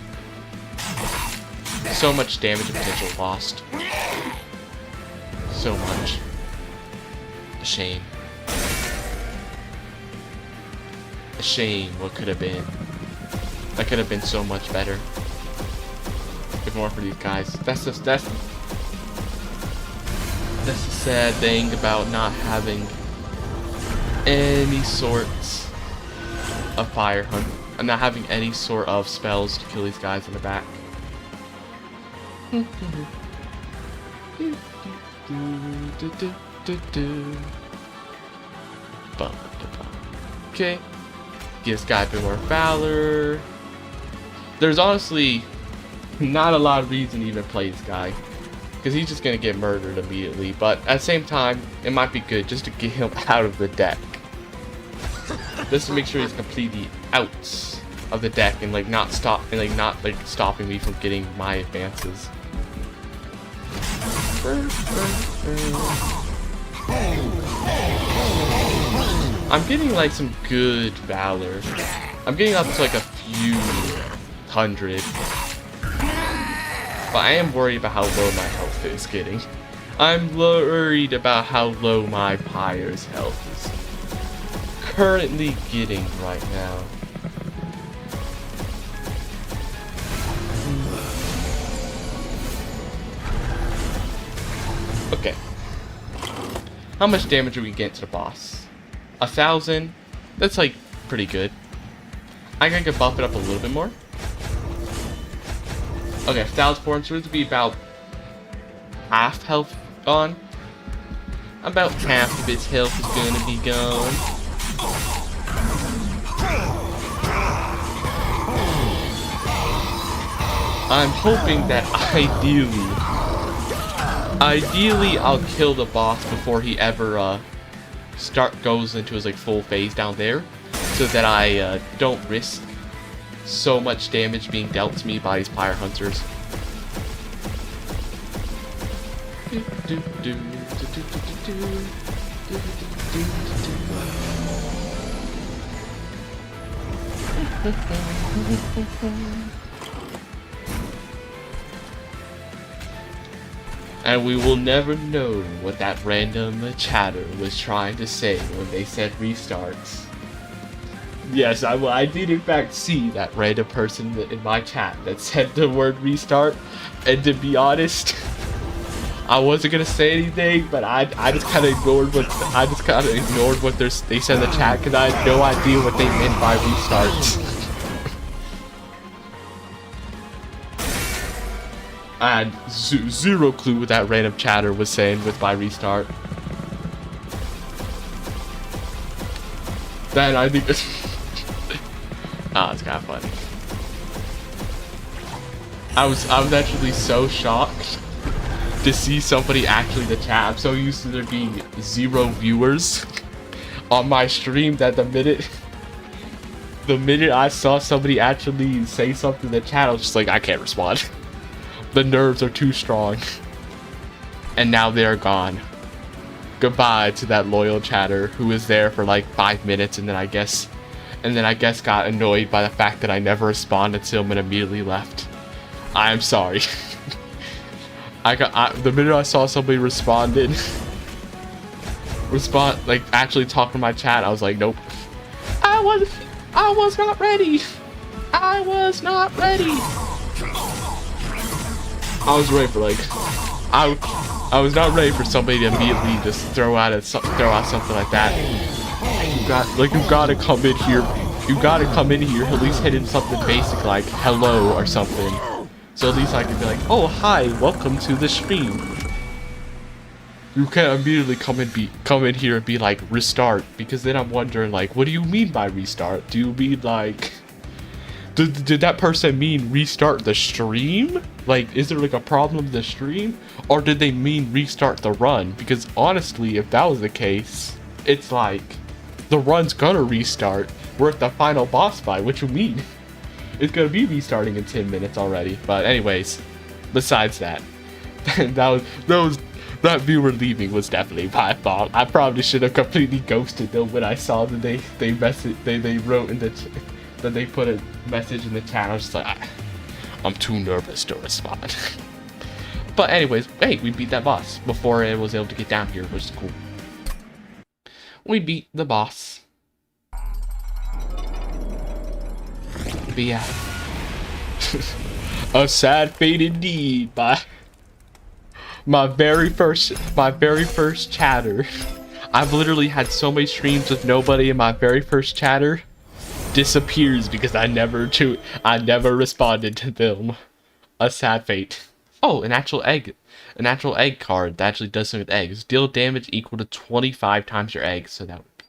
So much damage and potential lost. So much. A shame. A shame what could have been. That could have been so much better. If more for these guys. That's the sad thing about not having any sorts of fire hunt. And not having any sort of spells to kill these guys in the back. Okay. Give this guy a bit more Valor. There's honestly not a lot of reason to even play this guy, because he's just going to get murdered immediately. But at the same time, it might be good just to get him out of the deck. Just to make sure he's completely out of the deck and like not stopping me from getting my advances. I'm getting like some good Valor. I'm getting up to like a few hundred. But I am worried about how low my health is getting. I'm worried about how low my Pyre's health is currently getting right now. Okay. How much damage are we getting to the boss? 1,000? That's like pretty good. I think I could buff it up a little bit more. Okay, 1,000 points would be about half health on. About half of its health is gonna be gone. I'm hoping that ideally I'll kill the boss before he ever goes into his like full phase down there, so that I don't risk so much damage being dealt to me by these Pyre Hunters. And we will never know what that random chatter was trying to say when they said restarts. Yes, I did in fact see that random person in my chat that said the word restart, and to be honest, I wasn't gonna say anything, but I just kind of ignored what they said in the chat because I had no idea what they meant by restarts. I had zero clue what that random chatter was saying with by restart. Then I think it's it's kind of funny. I was actually so shocked to see somebody actually in the chat. I'm so used to there being 0 viewers on my stream that the minute I saw somebody actually say something in the chat, I was just like, I can't respond. The nerves are too strong. And now they're gone. Goodbye to that loyal chatter who was there for like 5 minutes and then I guess got annoyed by the fact that I never responded to him and immediately left. I'm sorry. The minute I saw somebody actually talk to my chat, I was like, nope. I was not ready. I was not ready. I was ready for like, I was not ready for somebody to immediately just throw out something like that. You gotta come in here. You gotta come in here, at least hit in something basic like hello or something. So at least I can be like, oh hi, welcome to the stream. You can't immediately come in here and be like restart, because then I'm wondering like, what do you mean by restart? Do you mean like, did that person mean restart the stream? Like, is there like a problem with the stream? Or did they mean restart the run? Because honestly, if that was the case, it's like, the run's gonna restart. We're at the final boss fight, what you mean? It's gonna be restarting in 10 minutes already. But anyways, besides that, that viewer leaving was definitely my fault. I probably should have completely ghosted them when I saw that they wrote in that they put a message in the chat. I was just like, I'm too nervous to respond. But anyways, hey, we beat that boss before it was able to get down here, which is cool. We beat the boss. But yeah. A sad fate indeed. By my very first chatter. I've literally had so many streams with nobody, and my very first chatter disappears because I never responded to them. A sad fate. Oh, an actual egg card that actually does something with eggs. Deal damage equal to 25 times your eggs. So that would be,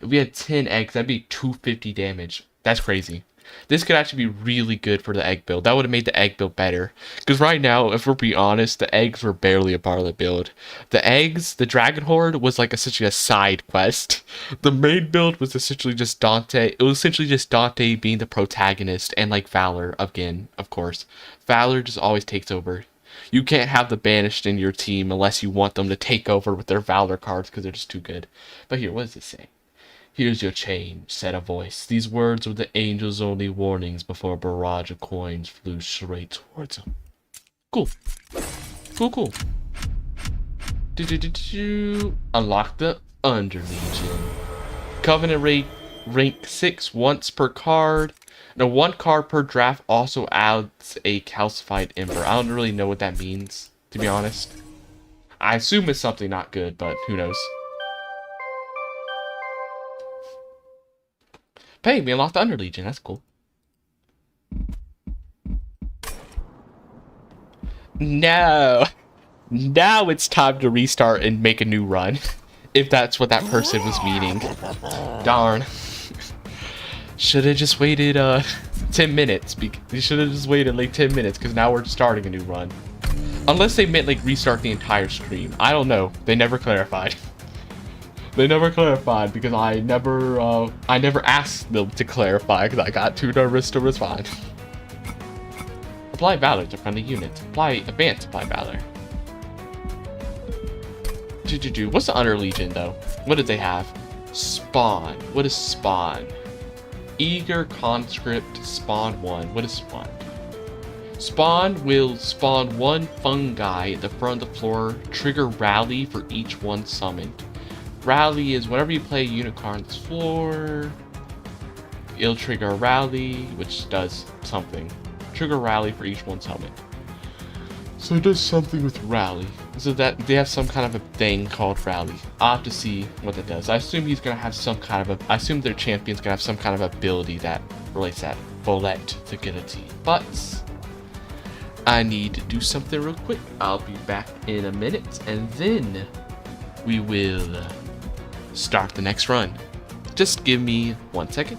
if we had 10 eggs, that'd be 250 damage. That's crazy. This could actually be really good for the egg build. That would have made the egg build better. Because right now, if we're being honest, the eggs were barely a part of the build. The eggs, the Dragon Horde was like essentially a side quest. The main build was essentially just Dante. It was essentially just Dante being the protagonist and like Valor again, of course. Valor just always takes over. You can't have the Banished in your team unless you want them to take over with their Valor cards because they're just too good. But here, what does it say? Here's your change, said a voice. These words were the angel's only warnings before a barrage of coins flew straight towards him. Cool. Cool. Unlock the Underlegion. Covenant rate rank 6 once per card. Now 1 card per draft also adds a calcified ember. I don't really know what that means, to be honest. I assume it's something not good, but who knows. Hey, we unlocked the Underlegion. That's cool. No. Now it's time to restart and make a new run. If that's what that person was meaning. Darn. Should have just waited 10 minutes. You should have just waited like 10 minutes because now we're starting a new run. Unless they meant like restart the entire stream. I don't know. They never clarified. They never clarified because I never asked them to clarify because I got too nervous to respond. Apply Valor to friendly units. Apply Advanced Apply Valor. What's the Underlegion though? What did they have? Spawn. What is Spawn? Eager Conscript Spawn 1. What is Spawn? Spawn will spawn 1 fungi at the front of the floor. Trigger Rally for each one summoned. Rally is whenever you play a unit card on this floor, it'll trigger a rally, which does something. Trigger rally for each one summoned. So it does something with rally. So that they have some kind of a thing called rally. I'll have to see what that does. I assume he's gonna have some kind of I assume their champion's gonna have some kind of ability that relates that bullet to guillotine. But I need to do something real quick. I'll be back in a minute, and then we will start the next run. Just give me 1 second.